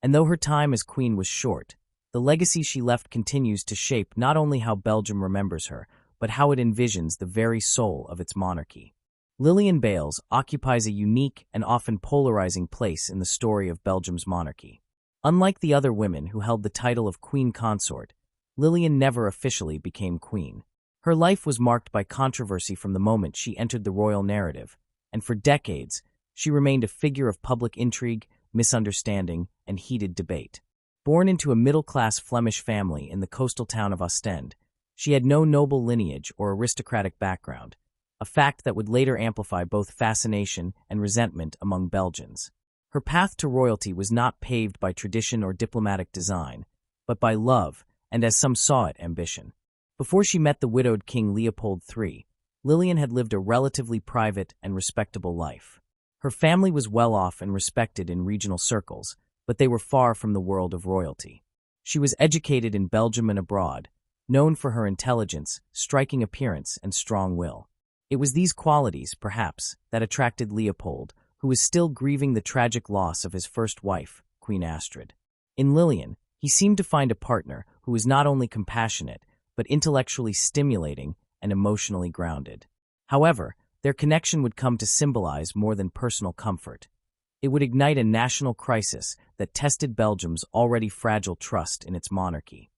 And though her time as queen was short, the legacy she left continues to shape not only how Belgium remembers her, but how it envisions the very soul of its monarchy. Lilian Baels occupies a unique and often polarizing place in the story of Belgium's monarchy. Unlike the other women who held the title of queen consort, Lilian never officially became queen. Her life was marked by controversy from the moment she entered the royal narrative, and for decades, she remained a figure of public intrigue, misunderstanding, and heated debate. Born into a middle-class Flemish family in the coastal town of Ostend, she had no noble lineage or aristocratic background, a fact that would later amplify both fascination and resentment among Belgians. Her path to royalty was not paved by tradition or diplomatic design, but by love and, as some saw it, ambition. Before she met the widowed King Leopold III, Lilian had lived a relatively private and respectable life. Her family was well off and respected in regional circles, but they were far from the world of royalty. She was educated in Belgium and abroad, known for her intelligence, striking appearance, and strong will. It was these qualities, perhaps, that attracted Leopold, who was still grieving the tragic loss of his first wife, Queen Astrid. In Lilian, he seemed to find a partner who was not only compassionate, but intellectually stimulating and emotionally grounded. However, their connection would come to symbolize more than personal comfort. It would ignite a national crisis that tested Belgium's already fragile trust in its monarchy.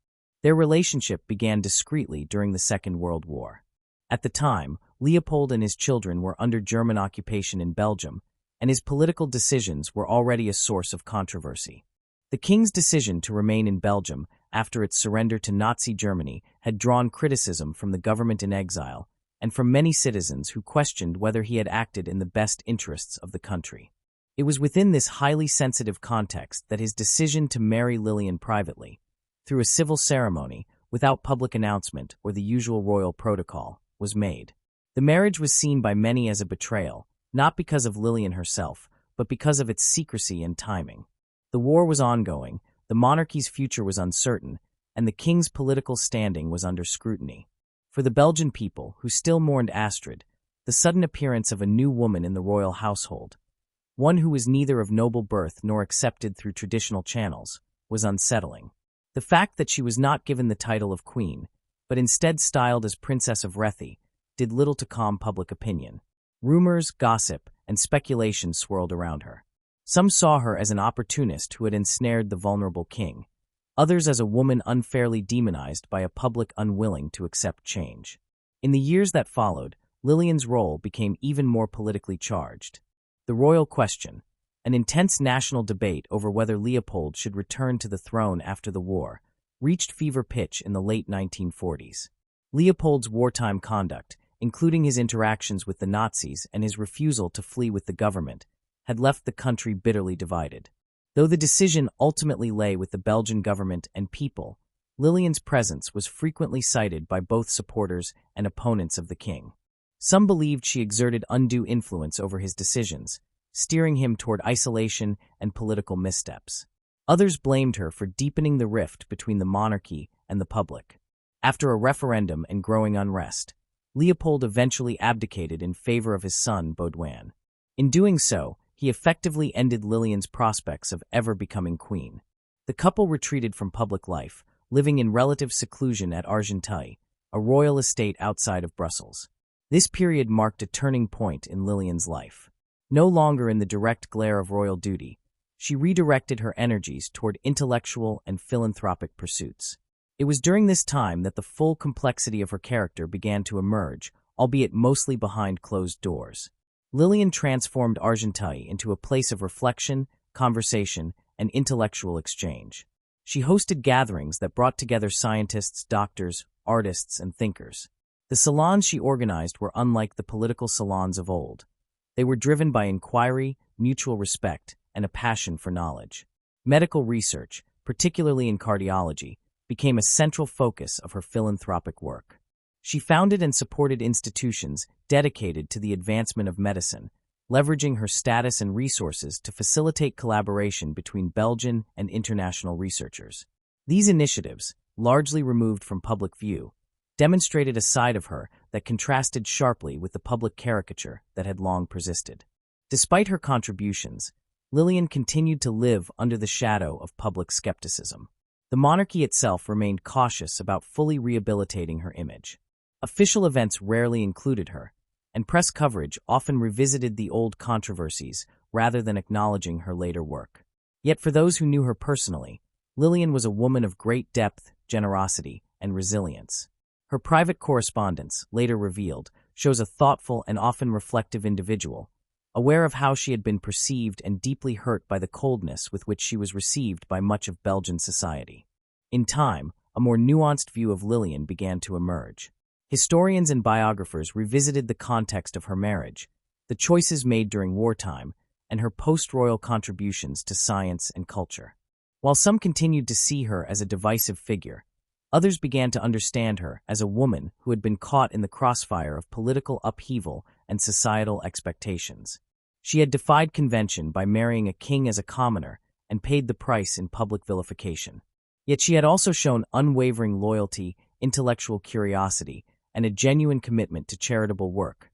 Their relationship began discreetly during the Second World War. At the time, Leopold and his children were under German occupation in Belgium, and his political decisions were already a source of controversy. The king's decision to remain in Belgium after its surrender to Nazi Germany had drawn criticism from the government in exile and from many citizens who questioned whether he had acted in the best interests of the country. It was within this highly sensitive context that his decision to marry Lilian privately, through a civil ceremony, without public announcement or the usual royal protocol, was made. The marriage was seen by many as a betrayal, not because of Lilian herself, but because of its secrecy and timing. The war was ongoing, the monarchy's future was uncertain, and the king's political standing was under scrutiny. For the Belgian people, who still mourned Astrid, the sudden appearance of a new woman in the royal household, one who was neither of noble birth nor accepted through traditional channels, was unsettling. The fact that she was not given the title of queen, but instead styled as Princess of Rethy, did little to calm public opinion. Rumors, gossip, and speculation swirled around her. Some saw her as an opportunist who had ensnared the vulnerable king, others as a woman unfairly demonized by a public unwilling to accept change. In the years that followed, Lilian's role became even more politically charged. The royal question, an intense national debate over whether Leopold should return to the throne after the war, reached fever pitch in the late 1940s. Leopold's wartime conduct, including his interactions with the Nazis and his refusal to flee with the government, had left the country bitterly divided. Though the decision ultimately lay with the Belgian government and people, Lilian's presence was frequently cited by both supporters and opponents of the king. Some believed she exerted undue influence over his decisions, steering him toward isolation and political missteps. Others blamed her for deepening the rift between the monarchy and the public. After a referendum and growing unrest, Leopold eventually abdicated in favor of his son, Baudouin. In doing so, he effectively ended Lilian's prospects of ever becoming queen. The couple retreated from public life, living in relative seclusion at Argenteuil, a royal estate outside of Brussels. This period marked a turning point in Lilian's life. No longer in the direct glare of royal duty, she redirected her energies toward intellectual and philanthropic pursuits. It was during this time that the full complexity of her character began to emerge, albeit mostly behind closed doors. Lilian transformed Argenteuil into a place of reflection, conversation, and intellectual exchange. She hosted gatherings that brought together scientists, doctors, artists, and thinkers. The salons she organized were unlike the political salons of old. They were driven by inquiry, mutual respect, and a passion for knowledge. Medical research, particularly in cardiology, became a central focus of her philanthropic work. She founded and supported institutions dedicated to the advancement of medicine, leveraging her status and resources to facilitate collaboration between Belgian and international researchers. These initiatives, largely removed from public view, demonstrated a side of her that contrasted sharply with the public caricature that had long persisted. Despite her contributions, Lilian continued to live under the shadow of public skepticism. The monarchy itself remained cautious about fully rehabilitating her image. Official events rarely included her, and press coverage often revisited the old controversies rather than acknowledging her later work. Yet for those who knew her personally, Lilian was a woman of great depth, generosity, and resilience. Her private correspondence, later revealed, shows a thoughtful and often reflective individual, aware of how she had been perceived and deeply hurt by the coldness with which she was received by much of Belgian society. In time, a more nuanced view of Lilian began to emerge. Historians and biographers revisited the context of her marriage, the choices made during wartime, and her post-royal contributions to science and culture. While some continued to see her as a divisive figure, others began to understand her as a woman who had been caught in the crossfire of political upheaval and societal expectations. She had defied convention by marrying a king as a commoner and paid the price in public vilification. Yet she had also shown unwavering loyalty, intellectual curiosity, and a genuine commitment to charitable work,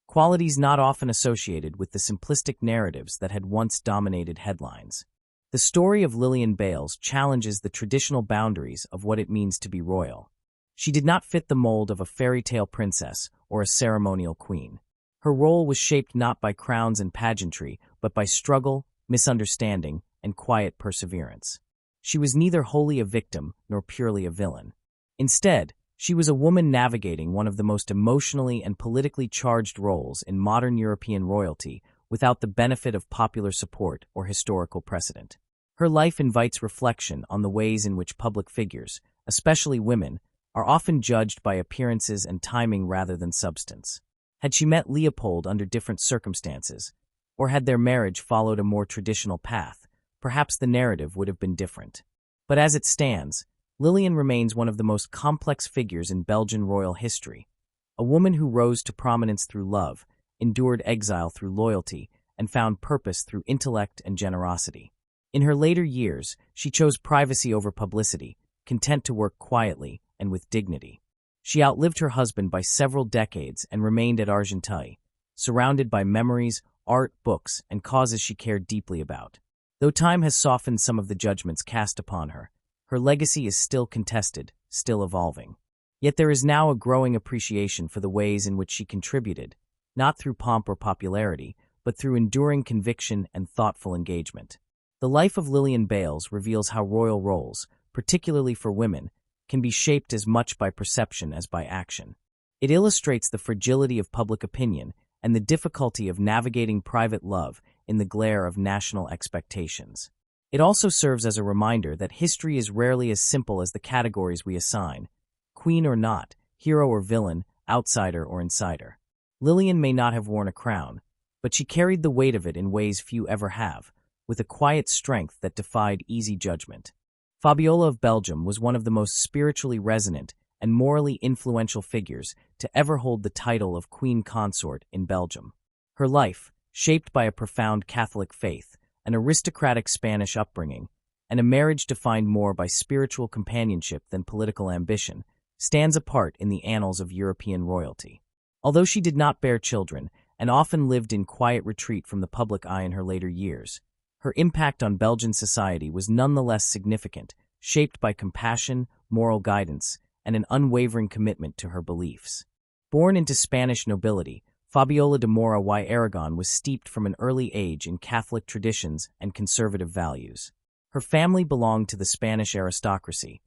qualities not often associated with the simplistic narratives that had once dominated headlines. The story of Lilian Baels challenges the traditional boundaries of what it means to be royal. She did not fit the mold of a fairy tale princess or a ceremonial queen. Her role was shaped not by crowns and pageantry, but by struggle, misunderstanding, and quiet perseverance. She was neither wholly a victim nor purely a villain. Instead, she was a woman navigating one of the most emotionally and politically charged roles in modern European royalty without the benefit of popular support or historical precedent. Her life invites reflection on the ways in which public figures, especially women, are often judged by appearances and timing rather than substance. Had she met Leopold under different circumstances, or had their marriage followed a more traditional path, perhaps the narrative would have been different. But as it stands, Lilian remains one of the most complex figures in Belgian royal history, a woman who rose to prominence through love, endured exile through loyalty, and found purpose through intellect and generosity. In her later years, she chose privacy over publicity, content to work quietly and with dignity. She outlived her husband by several decades and remained at Argenteuil, surrounded by memories, art, books, and causes she cared deeply about. Though time has softened some of the judgments cast upon her, her legacy is still contested, still evolving. Yet there is now a growing appreciation for the ways in which she contributed, not through pomp or popularity, but through enduring conviction and thoughtful engagement. The life of Lilian Baels reveals how royal roles, particularly for women, can be shaped as much by perception as by action. It illustrates the fragility of public opinion and the difficulty of navigating private love in the glare of national expectations. It also serves as a reminder that history is rarely as simple as the categories we assign: queen or not, hero or villain, outsider or insider. Lilian may not have worn a crown, but she carried the weight of it in ways few ever have, with a quiet strength that defied easy judgment. Fabiola of Belgium was one of the most spiritually resonant and morally influential figures to ever hold the title of Queen Consort in Belgium. Her life, shaped by a profound Catholic faith, an aristocratic Spanish upbringing, and a marriage defined more by spiritual companionship than political ambition, stands apart in the annals of European royalty. Although she did not bear children and often lived in quiet retreat from the public eye in her later years, her impact on Belgian society was nonetheless significant, shaped by compassion, moral guidance, and an unwavering commitment to her beliefs. Born into Spanish nobility, Fabiola de Mora y Aragon was steeped from an early age in Catholic traditions and conservative values. Her family belonged to the Spanish aristocracy,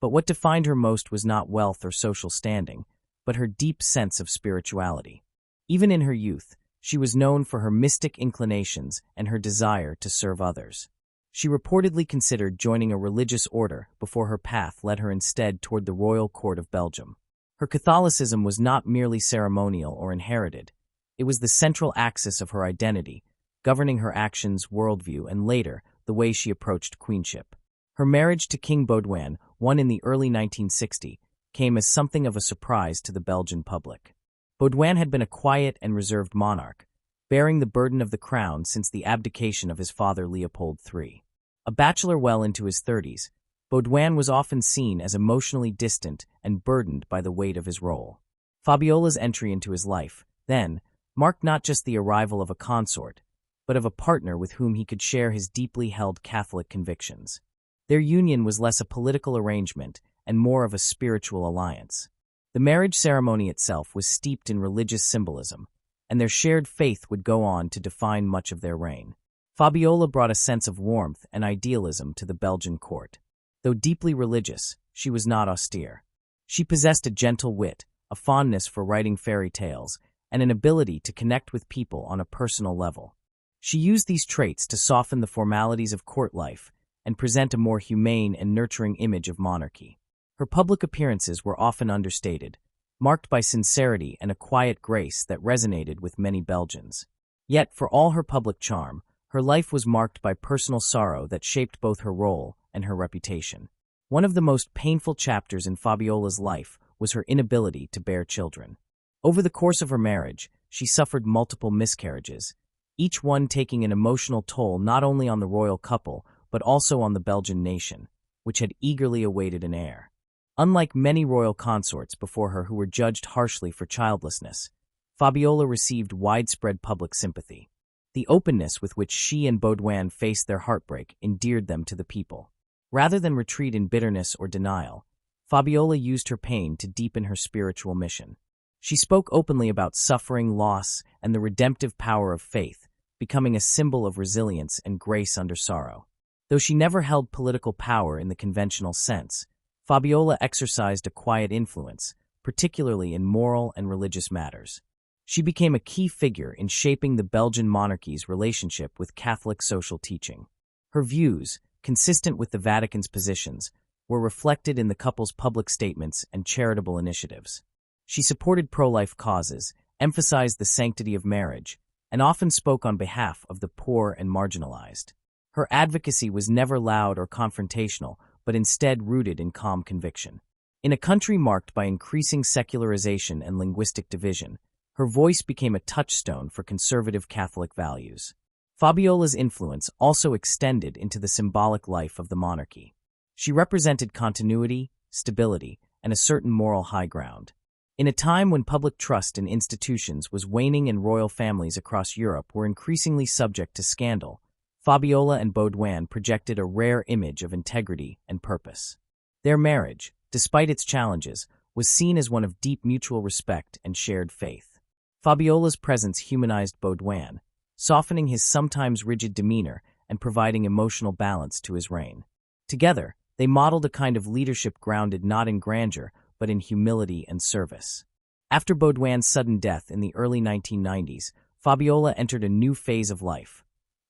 but what defined her most was not wealth or social standing, but her deep sense of spirituality. Even in her youth, she was known for her mystic inclinations and her desire to serve others. She reportedly considered joining a religious order before her path led her instead toward the royal court of Belgium. Her Catholicism was not merely ceremonial or inherited. It was the central axis of her identity, governing her actions, worldview, and later, the way she approached queenship. Her marriage to King Baudouin, won in the early 1960s, came as something of a surprise to the Belgian public. Baudouin had been a quiet and reserved monarch, bearing the burden of the crown since the abdication of his father Leopold III. A bachelor well into his 30s, Baudouin was often seen as emotionally distant and burdened by the weight of his role. Fabiola's entry into his life, then, marked not just the arrival of a consort, but of a partner with whom he could share his deeply held Catholic convictions. Their union was less a political arrangement and more of a spiritual alliance. The marriage ceremony itself was steeped in religious symbolism, and their shared faith would go on to define much of their reign. Fabiola brought a sense of warmth and idealism to the Belgian court. Though deeply religious, she was not austere. She possessed a gentle wit, a fondness for writing fairy tales, and an ability to connect with people on a personal level. She used these traits to soften the formalities of court life and present a more humane and nurturing image of monarchy. Her public appearances were often understated, marked by sincerity and a quiet grace that resonated with many Belgians. Yet, for all her public charm, her life was marked by personal sorrow that shaped both her role and her reputation. One of the most painful chapters in Fabiola's life was her inability to bear children. Over the course of her marriage, she suffered multiple miscarriages, each one taking an emotional toll not only on the royal couple, but also on the Belgian nation, which had eagerly awaited an heir. Unlike many royal consorts before her who were judged harshly for childlessness, Fabiola received widespread public sympathy. The openness with which she and Baudouin faced their heartbreak endeared them to the people. Rather than retreat in bitterness or denial, Fabiola used her pain to deepen her spiritual mission. She spoke openly about suffering, loss, and the redemptive power of faith, becoming a symbol of resilience and grace under sorrow. Though she never held political power in the conventional sense, Fabiola exercised a quiet influence, particularly in moral and religious matters. She became a key figure in shaping the Belgian monarchy's relationship with Catholic social teaching. Her views, consistent with the Vatican's positions, were reflected in the couple's public statements and charitable initiatives. She supported pro-life causes, emphasized the sanctity of marriage, and often spoke on behalf of the poor and marginalized. Her advocacy was never loud or confrontational, but instead rooted in calm conviction. In a country marked by increasing secularization and linguistic division, her voice became a touchstone for conservative Catholic values. Fabiola's influence also extended into the symbolic life of the monarchy. She represented continuity, stability, and a certain moral high ground. In a time when public trust in institutions was waning and royal families across Europe were increasingly subject to scandal, Fabiola and Baudouin projected a rare image of integrity and purpose. Their marriage, despite its challenges, was seen as one of deep mutual respect and shared faith. Fabiola's presence humanized Baudouin, softening his sometimes rigid demeanor and providing emotional balance to his reign. Together, they modeled a kind of leadership grounded not in grandeur, but in humility and service. After Baudouin's sudden death in the early 1990s, Fabiola entered a new phase of life,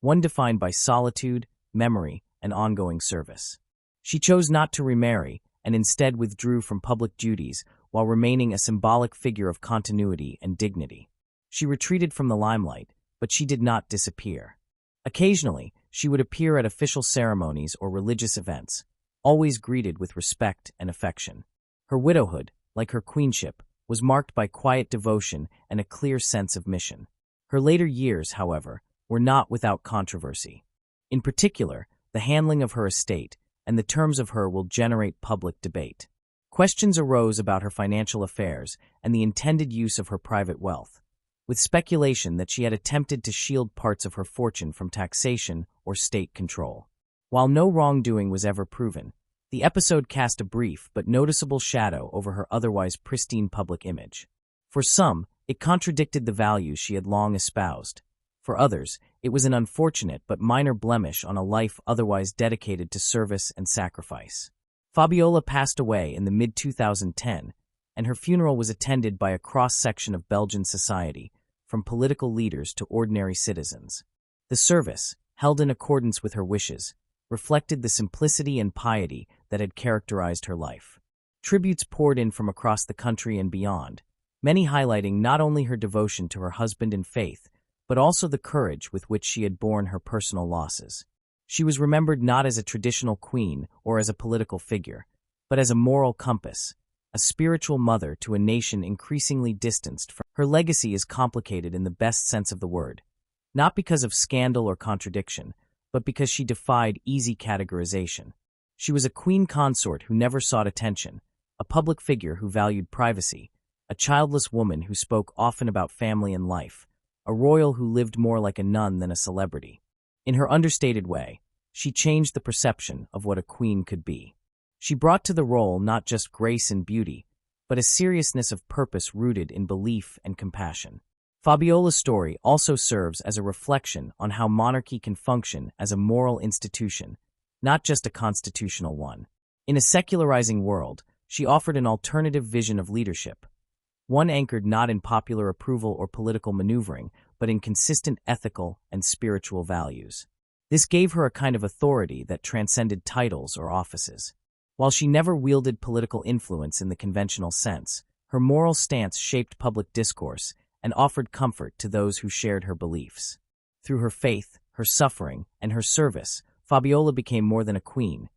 one defined by solitude, memory, and ongoing service. She chose not to remarry and instead withdrew from public duties while remaining a symbolic figure of continuity and dignity. She retreated from the limelight, but she did not disappear. Occasionally, she would appear at official ceremonies or religious events, always greeted with respect and affection. Her widowhood, like her queenship, was marked by quiet devotion and a clear sense of mission. Her later years, however, were not without controversy. In particular, the handling of her estate and the terms of her will generate public debate. Questions arose about her financial affairs and the intended use of her private wealth, with speculation that she had attempted to shield parts of her fortune from taxation or state control. While no wrongdoing was ever proven, the episode cast a brief but noticeable shadow over her otherwise pristine public image. For some, it contradicted the values she had long espoused. For others, it was an unfortunate but minor blemish on a life otherwise dedicated to service and sacrifice. Fabiola passed away in the mid-2010, and her funeral was attended by a cross-section of Belgian society, from political leaders to ordinary citizens. The service, held in accordance with her wishes, reflected the simplicity and piety that had characterized her life. Tributes poured in from across the country and beyond, many highlighting not only her devotion to her husband and faith, but also the courage with which she had borne her personal losses. She was remembered not as a traditional queen or as a political figure, but as a moral compass, a spiritual mother to a nation increasingly distanced from. Her legacy is complicated in the best sense of the word, not because of scandal or contradiction, but because she defied easy categorization. She was a queen consort who never sought attention, a public figure who valued privacy, a childless woman who spoke often about family and life, a royal who lived more like a nun than a celebrity. In her understated way, she changed the perception of what a queen could be. She brought to the role not just grace and beauty, but a seriousness of purpose rooted in belief and compassion. Fabiola's story also serves as a reflection on how monarchy can function as a moral institution, not just a constitutional one. In a secularizing world, she offered an alternative vision of leadership, one anchored not in popular approval or political maneuvering, but in consistent ethical and spiritual values. This gave her a kind of authority that transcended titles or offices. While she never wielded political influence in the conventional sense, her moral stance shaped public discourse and offered comfort to those who shared her beliefs. Through her faith, her suffering, and her service, Fabiola became more than a queen.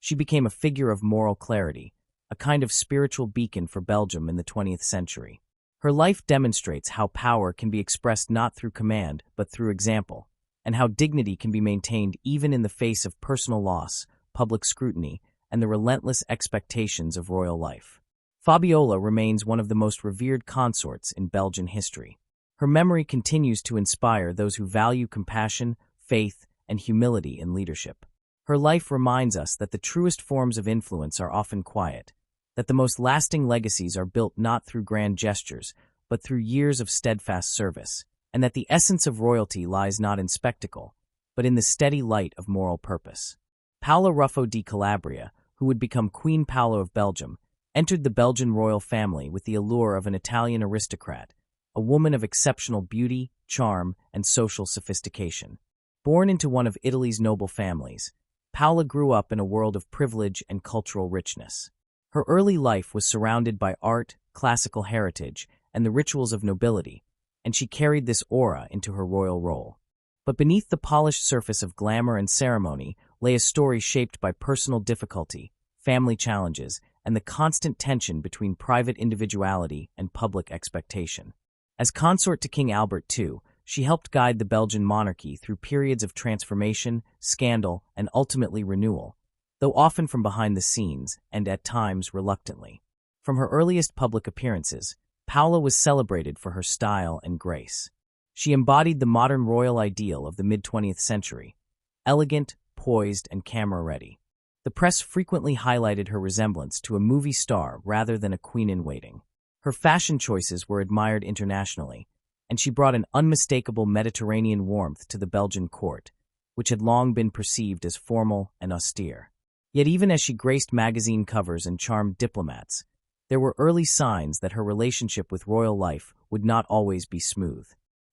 She became a figure of moral clarity, a kind of spiritual beacon for Belgium in the 20th century. Her life demonstrates how power can be expressed not through command but through example, and how dignity can be maintained even in the face of personal loss, public scrutiny, and the relentless expectations of royal life. Fabiola remains one of the most revered consorts in Belgian history. Her memory continues to inspire those who value compassion, faith, and humility in leadership. Her life reminds us that the truest forms of influence are often quiet, that the most lasting legacies are built not through grand gestures, but through years of steadfast service, and that the essence of royalty lies not in spectacle, but in the steady light of moral purpose. Paola Ruffo di Calabria, who would become Queen Paola of Belgium, entered the Belgian royal family with the allure of an Italian aristocrat, a woman of exceptional beauty, charm, and social sophistication. Born into one of Italy's noble families, Paola grew up in a world of privilege and cultural richness. Her early life was surrounded by art, classical heritage, and the rituals of nobility, and she carried this aura into her royal role. But beneath the polished surface of glamour and ceremony lay a story shaped by personal difficulty, family challenges, and the constant tension between private individuality and public expectation. As consort to King Albert II, she helped guide the Belgian monarchy through periods of transformation, scandal, and ultimately renewal, though often from behind the scenes and at times reluctantly. From her earliest public appearances, Paola was celebrated for her style and grace. She embodied the modern royal ideal of the mid-20th century, elegant, poised, and camera-ready. The press frequently highlighted her resemblance to a movie star rather than a queen-in-waiting. Her fashion choices were admired internationally, and she brought an unmistakable Mediterranean warmth to the Belgian court, which had long been perceived as formal and austere. Yet even as she graced magazine covers and charmed diplomats, there were early signs that her relationship with royal life would not always be smooth.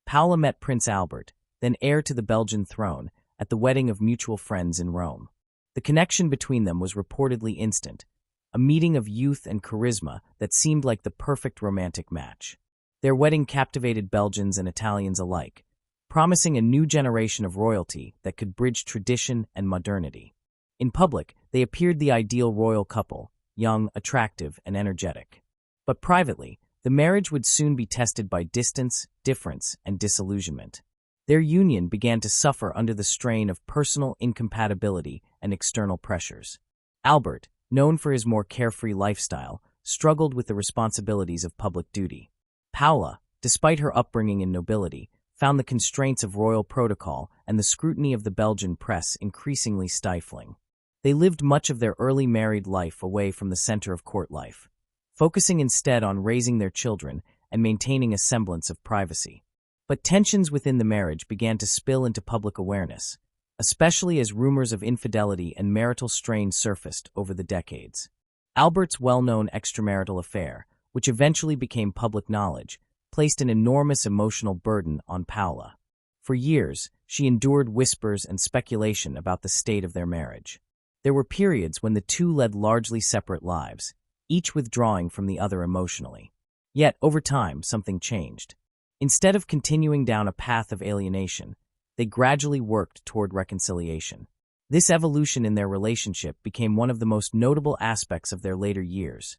Paola met Prince Albert, then heir to the Belgian throne, at the wedding of mutual friends in Rome. The connection between them was reportedly instant, a meeting of youth and charisma that seemed like the perfect romantic match. Their wedding captivated Belgians and Italians alike, promising a new generation of royalty that could bridge tradition and modernity. In public, they appeared the ideal royal couple, young, attractive, and energetic. But privately, the marriage would soon be tested by distance, difference, and disillusionment. Their union began to suffer under the strain of personal incompatibility and external pressures. Albert, known for his more carefree lifestyle, struggled with the responsibilities of public duty. Paola, despite her upbringing in nobility, found the constraints of royal protocol and the scrutiny of the Belgian press increasingly stifling. They lived much of their early married life away from the center of court life, focusing instead on raising their children and maintaining a semblance of privacy. But tensions within the marriage began to spill into public awareness, especially as rumors of infidelity and marital strain surfaced over the decades. Albert's well-known extramarital affair, which eventually became public knowledge, placed an enormous emotional burden on Paola. For years, she endured whispers and speculation about the state of their marriage. There were periods when the two led largely separate lives, each withdrawing from the other emotionally. Yet, over time, something changed. Instead of continuing down a path of alienation, they gradually worked toward reconciliation. This evolution in their relationship became one of the most notable aspects of their later years,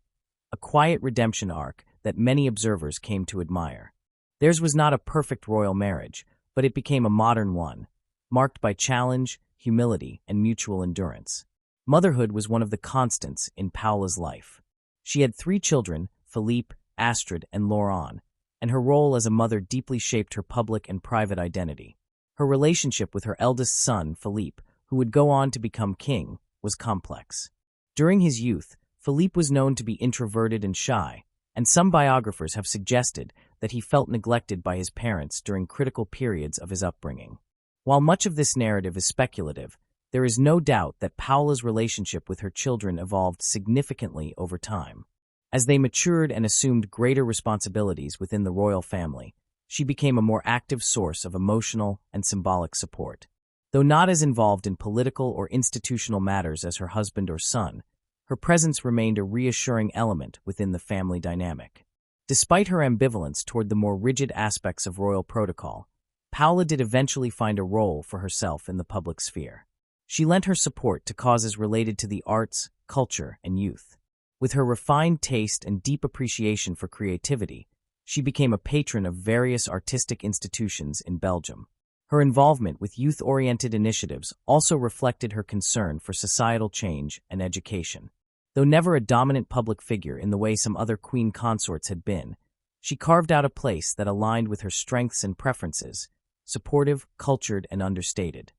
a quiet redemption arc that many observers came to admire. Theirs was not a perfect royal marriage, but it became a modern one, marked by challenge, humility, and mutual endurance. Motherhood was one of the constants in Paola's life. She had 3 children, Philippe, Astrid, and Laurent, and her role as a mother deeply shaped her public and private identity. Her relationship with her eldest son, Philippe, who would go on to become king, was complex. During his youth, Philippe was known to be introverted and shy, and some biographers have suggested that he felt neglected by his parents during critical periods of his upbringing. While much of this narrative is speculative, there is no doubt that Paola's relationship with her children evolved significantly over time. As they matured and assumed greater responsibilities within the royal family, she became a more active source of emotional and symbolic support. Though not as involved in political or institutional matters as her husband or son, her presence remained a reassuring element within the family dynamic. Despite her ambivalence toward the more rigid aspects of royal protocol, Paola did eventually find a role for herself in the public sphere. She lent her support to causes related to the arts, culture, and youth. With her refined taste and deep appreciation for creativity, she became a patron of various artistic institutions in Belgium. Her involvement with youth-oriented initiatives also reflected her concern for societal change and education. Though never a dominant public figure in the way some other queen consorts had been, she carved out a place that aligned with her strengths and preferences, supportive, cultured, and understated.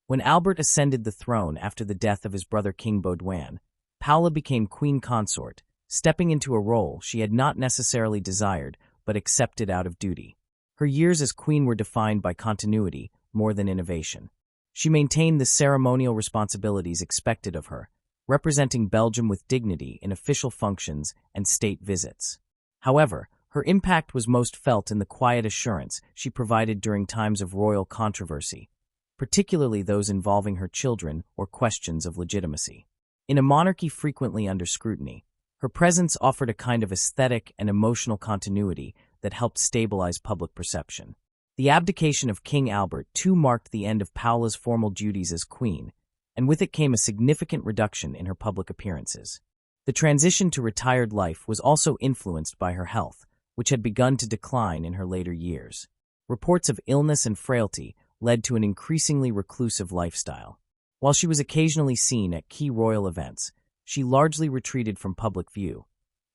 When Albert ascended the throne after the death of his brother King Baudouin, Paola became queen consort, stepping into a role she had not necessarily desired but accepted out of duty. Her years as queen were defined by continuity more than innovation. She maintained the ceremonial responsibilities expected of her, representing Belgium with dignity in official functions and state visits. However, her impact was most felt in the quiet assurance she provided during times of royal controversy, particularly those involving her children or questions of legitimacy. In a monarchy frequently under scrutiny, her presence offered a kind of aesthetic and emotional continuity that helped stabilize public perception. The abdication of King Albert too marked the end of Paola's formal duties as queen, and with it came a significant reduction in her public appearances. The transition to retired life was also influenced by her health, which had begun to decline in her later years. Reports of illness and frailty led to an increasingly reclusive lifestyle. While she was occasionally seen at key royal events, she largely retreated from public view,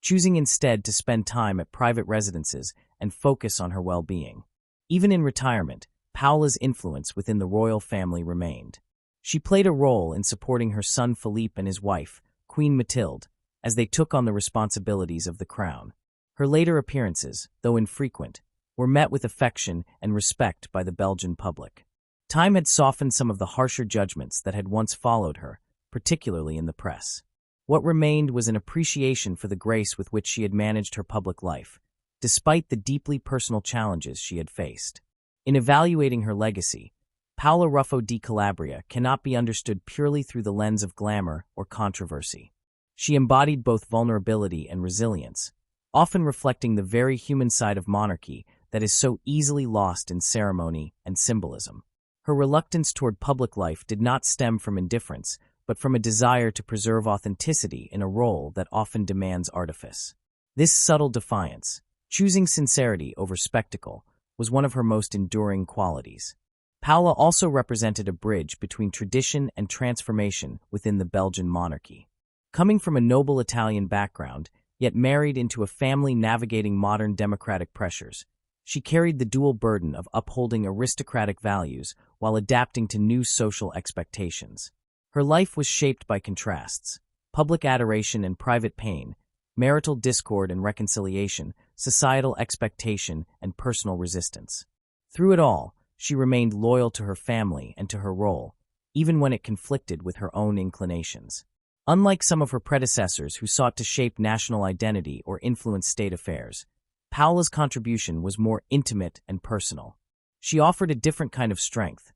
choosing instead to spend time at private residences and focus on her well-being. Even in retirement, Paola's influence within the royal family remained. She played a role in supporting her son Philippe and his wife, Queen Mathilde, as they took on the responsibilities of the crown. Her later appearances, though infrequent, were met with affection and respect by the Belgian public. Time had softened some of the harsher judgments that had once followed her, particularly in the press. What remained was an appreciation for the grace with which she had managed her public life, despite the deeply personal challenges she had faced. In evaluating her legacy, Paola Ruffo di Calabria cannot be understood purely through the lens of glamour or controversy. She embodied both vulnerability and resilience, often reflecting the very human side of monarchy that is so easily lost in ceremony and symbolism. Her reluctance toward public life did not stem from indifference, but from a desire to preserve authenticity in a role that often demands artifice. This subtle defiance, choosing sincerity over spectacle, was one of her most enduring qualities. Paola also represented a bridge between tradition and transformation within the Belgian monarchy. Coming from a noble Italian background, yet married into a family navigating modern democratic pressures, she carried the dual burden of upholding aristocratic values while adapting to new social expectations. Her life was shaped by contrasts: public adoration and private pain, marital discord and reconciliation, societal expectation and personal resistance. Through it all, she remained loyal to her family and to her role, even when it conflicted with her own inclinations. Unlike some of her predecessors who sought to shape national identity or influence state affairs, Paola's contribution was more intimate and personal. She offered a different kind of strength,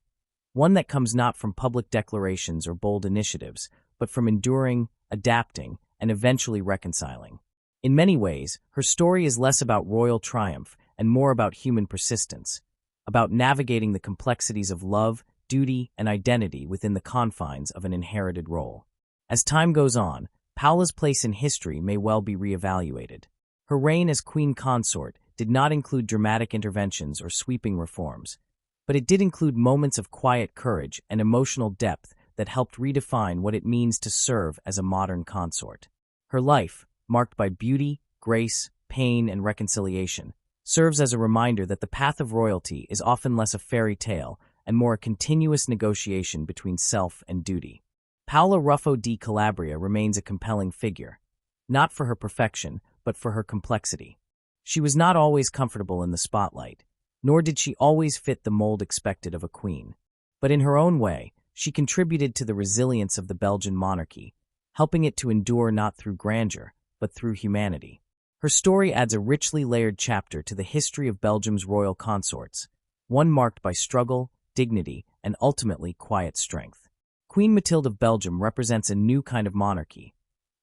one that comes not from public declarations or bold initiatives, but from enduring, adapting, and eventually reconciling. In many ways, her story is less about royal triumph and more about human persistence, about navigating the complexities of love, duty, and identity within the confines of an inherited role. As time goes on, Paola's place in history may well be reevaluated. Her reign as queen consort did not include dramatic interventions or sweeping reforms, but it did include moments of quiet courage and emotional depth that helped redefine what it means to serve as a modern consort. Her life, marked by beauty, grace, pain, and reconciliation, serves as a reminder that the path of royalty is often less a fairy tale and more a continuous negotiation between self and duty. Paola Ruffo di Calabria remains a compelling figure, not for her perfection, but for her complexity. She was not always comfortable in the spotlight, nor did she always fit the mold expected of a queen. But in her own way, she contributed to the resilience of the Belgian monarchy, helping it to endure not through grandeur, but through humanity. Her story adds a richly layered chapter to the history of Belgium's royal consorts, one marked by struggle, dignity, and ultimately quiet strength. Queen Mathilde of Belgium represents a new kind of monarchy,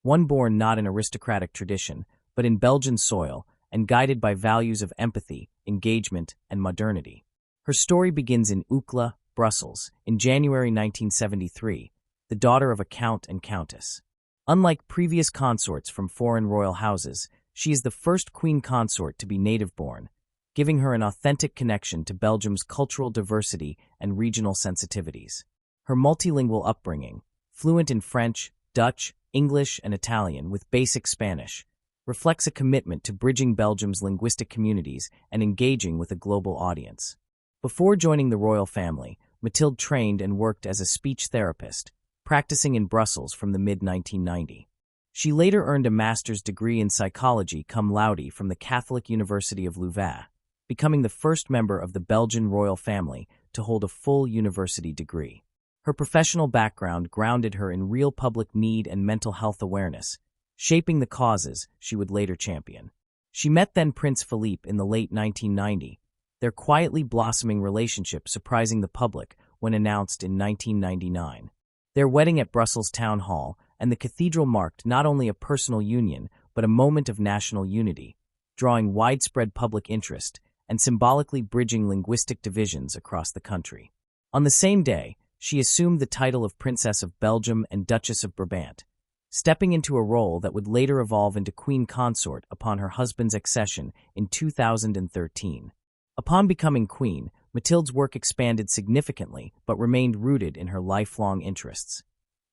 one born not in aristocratic tradition, but in Belgian soil and guided by values of empathy, engagement, and modernity. Her story begins in Uccle, Brussels, in January 1973, the daughter of a count and countess. Unlike previous consorts from foreign royal houses, she is the first queen consort to be native-born, giving her an authentic connection to Belgium's cultural diversity and regional sensitivities. Her multilingual upbringing, fluent in French, Dutch, English, and Italian with basic Spanish, reflects a commitment to bridging Belgium's linguistic communities and engaging with a global audience. Before joining the royal family, Mathilde trained and worked as a speech therapist, practicing in Brussels from the mid-1990s. She later earned a master's degree in psychology cum laude from the Catholic University of Louvain, becoming the first member of the Belgian royal family to hold a full university degree. Her professional background grounded her in real public need and mental health awareness, shaping the causes she would later champion. She met then Prince Philippe in the late 1990s, their quietly blossoming relationship surprising the public when announced in 1999. Their wedding at Brussels Town Hall and the cathedral marked not only a personal union but a moment of national unity, drawing widespread public interest and symbolically bridging linguistic divisions across the country. On the same day, she assumed the title of Princess of Belgium and Duchess of Brabant, stepping into a role that would later evolve into queen consort upon her husband's accession in 2013. Upon becoming queen, Mathilde's work expanded significantly but remained rooted in her lifelong interests: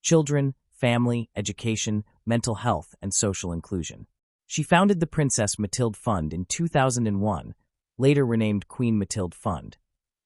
children, family, education, mental health, and social inclusion. She founded the Princess Mathilde Fund in 2001, later renamed Queen Mathilde Fund,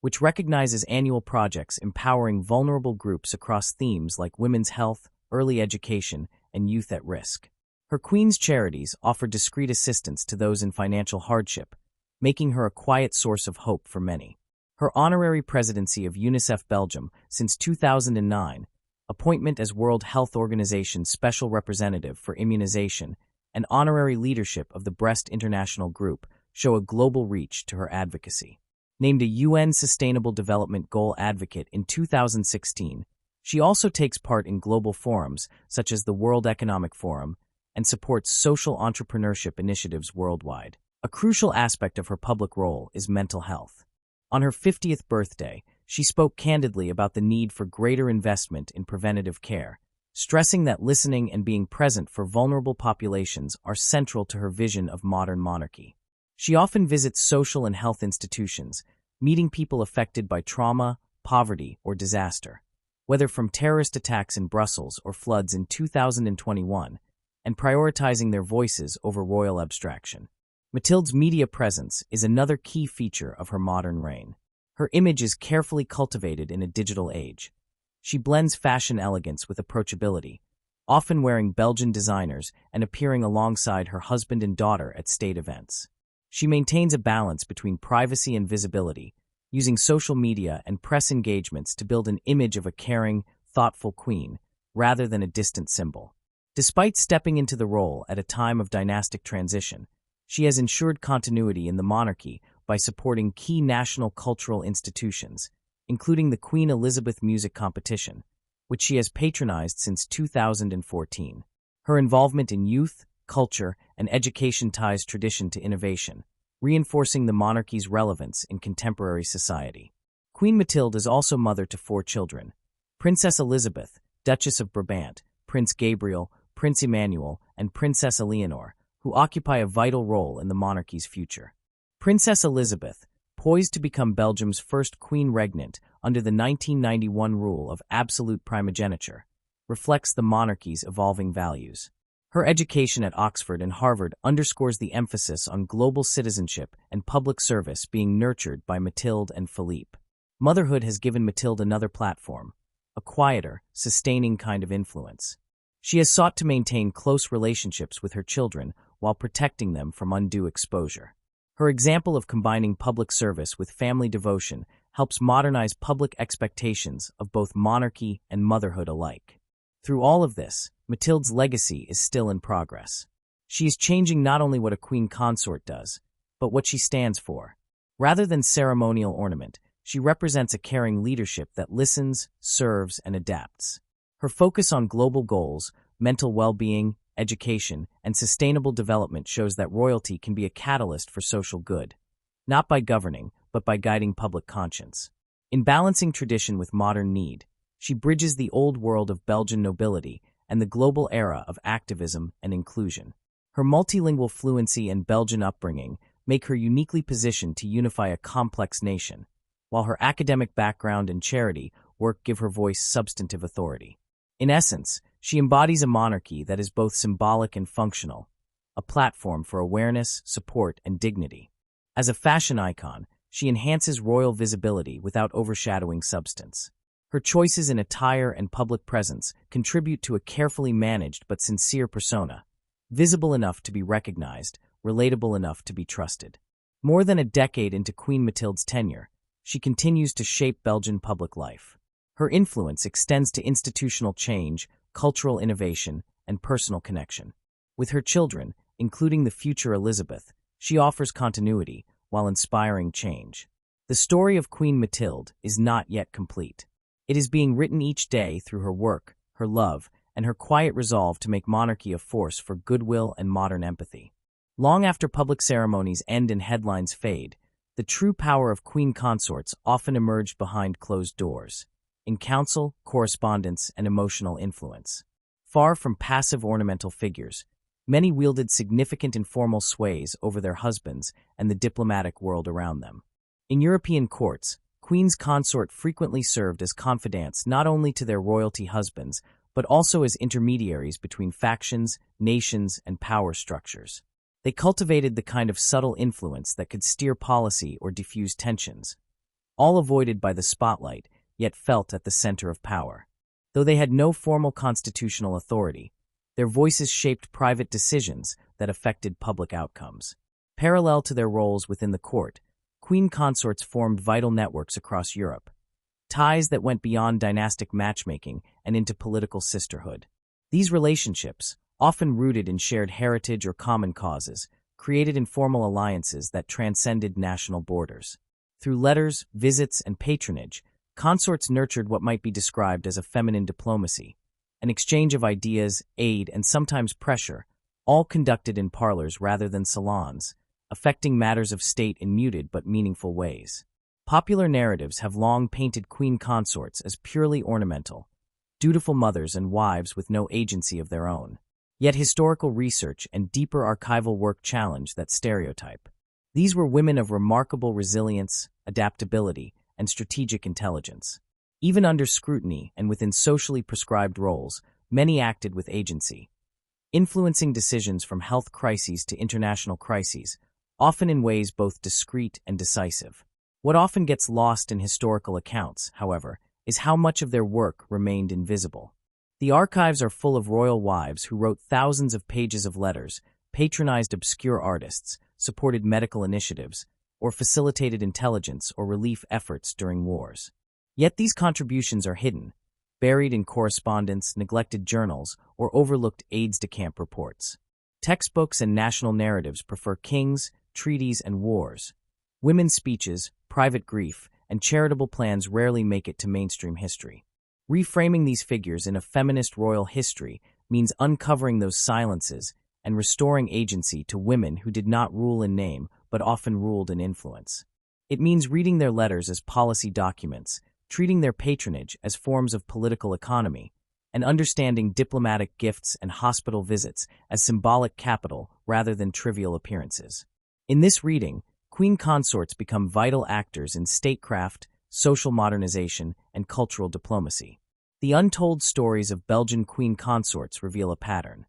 which recognizes annual projects empowering vulnerable groups across themes like women's health, early education, and youth at risk. Her Queen's Charities offer discreet assistance to those in financial hardship, making her a quiet source of hope for many. Her honorary presidency of UNICEF Belgium since 2009, appointment as World Health Organization's Special Representative for Immunization, and honorary leadership of the Breast International Group show a global reach to her advocacy. Named a UN Sustainable Development Goal advocate in 2016, she also takes part in global forums such as the World Economic Forum and supports social entrepreneurship initiatives worldwide. A crucial aspect of her public role is mental health. On her 50th birthday, she spoke candidly about the need for greater investment in preventative care, stressing that listening and being present for vulnerable populations are central to her vision of modern monarchy. She often visits social and health institutions, meeting people affected by trauma, poverty, or disaster. Whether from terrorist attacks in Brussels or floods in 2021, and prioritizing their voices over royal abstraction. Mathilde's media presence is another key feature of her modern reign. Her image is carefully cultivated in a digital age. She blends fashion elegance with approachability, often wearing Belgian designers and appearing alongside her husband and daughter at state events. She maintains a balance between privacy and visibility, using social media and press engagements to build an image of a caring, thoughtful queen, rather than a distant symbol. Despite stepping into the role at a time of dynastic transition, she has ensured continuity in the monarchy by supporting key national cultural institutions, including the Queen Elizabeth Music Competition, which she has patronized since 2014. Her involvement in youth, culture, and education ties tradition to innovation, reinforcing the monarchy's relevance in contemporary society. Queen Mathilde is also mother to 4 children: Princess Elisabeth, Duchess of Brabant, Prince Gabriel, Prince Emmanuel, and Princess Eleanor, who occupy a vital role in the monarchy's future. Princess Elisabeth, poised to become Belgium's first queen regnant under the 1991 rule of absolute primogeniture, reflects the monarchy's evolving values. Her education at Oxford and Harvard underscores the emphasis on global citizenship and public service being nurtured by Mathilde and Philippe. Motherhood has given Mathilde another platform, a quieter, sustaining kind of influence. She has sought to maintain close relationships with her children while protecting them from undue exposure. Her example of combining public service with family devotion helps modernize public expectations of both monarchy and motherhood alike. Through all of this, Mathilde's legacy is still in progress. She is changing not only what a queen consort does, but what she stands for. Rather than ceremonial ornament, she represents a caring leadership that listens, serves, and adapts. Her focus on global goals, mental well-being, education, and sustainable development shows that royalty can be a catalyst for social good, not by governing, but by guiding public conscience. In balancing tradition with modern need, she bridges the old world of Belgian nobility and the global era of activism and inclusion. Her multilingual fluency and Belgian upbringing make her uniquely positioned to unify a complex nation, while her academic background and charity work give her voice substantive authority. In essence, she embodies a monarchy that is both symbolic and functional, a platform for awareness, support, and dignity. As a fashion icon, she enhances royal visibility without overshadowing substance. Her choices in attire and public presence contribute to a carefully managed but sincere persona, visible enough to be recognized, relatable enough to be trusted. More than a decade into Queen Mathilde's tenure, she continues to shape Belgian public life. Her influence extends to institutional change, cultural innovation, and personal connection. With her children, including the future Elizabeth, she offers continuity while inspiring change. The story of Queen Mathilde is not yet complete. It is being written each day through her work, her love, and her quiet resolve to make monarchy a force for goodwill and modern empathy. Long after public ceremonies end and headlines fade, the true power of queen consorts often emerged behind closed doors, in council, correspondence, and emotional influence. Far from passive ornamental figures, many wielded significant informal sways over their husbands and the diplomatic world around them. In European courts, queens consort frequently served as confidants not only to their royalty husbands, but also as intermediaries between factions, nations, and power structures. They cultivated the kind of subtle influence that could steer policy or diffuse tensions, all avoided by the spotlight, yet felt at the center of power. Though they had no formal constitutional authority, their voices shaped private decisions that affected public outcomes. Parallel to their roles within the court, queen consorts formed vital networks across Europe, ties that went beyond dynastic matchmaking and into political sisterhood. These relationships, often rooted in shared heritage or common causes, created informal alliances that transcended national borders. Through letters, visits, and patronage, consorts nurtured what might be described as a feminine diplomacy, an exchange of ideas, aid, and sometimes pressure, all conducted in parlors rather than salons, affecting matters of state in muted but meaningful ways. Popular narratives have long painted queen consorts as purely ornamental, dutiful mothers and wives with no agency of their own. Yet historical research and deeper archival work challenge that stereotype. These were women of remarkable resilience, adaptability, and strategic intelligence. Even under scrutiny and within socially prescribed roles, many acted with agency, influencing decisions from health crises to international crises, often in ways both discreet and decisive. What often gets lost in historical accounts, however, is how much of their work remained invisible. The archives are full of royal wives who wrote thousands of pages of letters, patronized obscure artists, supported medical initiatives, or facilitated intelligence or relief efforts during wars. Yet these contributions are hidden, buried in correspondence, neglected journals, or overlooked aides-de-camp reports. Textbooks and national narratives prefer kings, treaties, and wars. Women's speeches, private grief, and charitable plans rarely make it to mainstream history. Reframing these figures in a feminist royal history means uncovering those silences and restoring agency to women who did not rule in name but often ruled in influence. It means reading their letters as policy documents, treating their patronage as forms of political economy, and understanding diplomatic gifts and hospital visits as symbolic capital rather than trivial appearances. In this reading, queen consorts become vital actors in statecraft, social modernization, and cultural diplomacy. The untold stories of Belgian queen consorts reveal a pattern.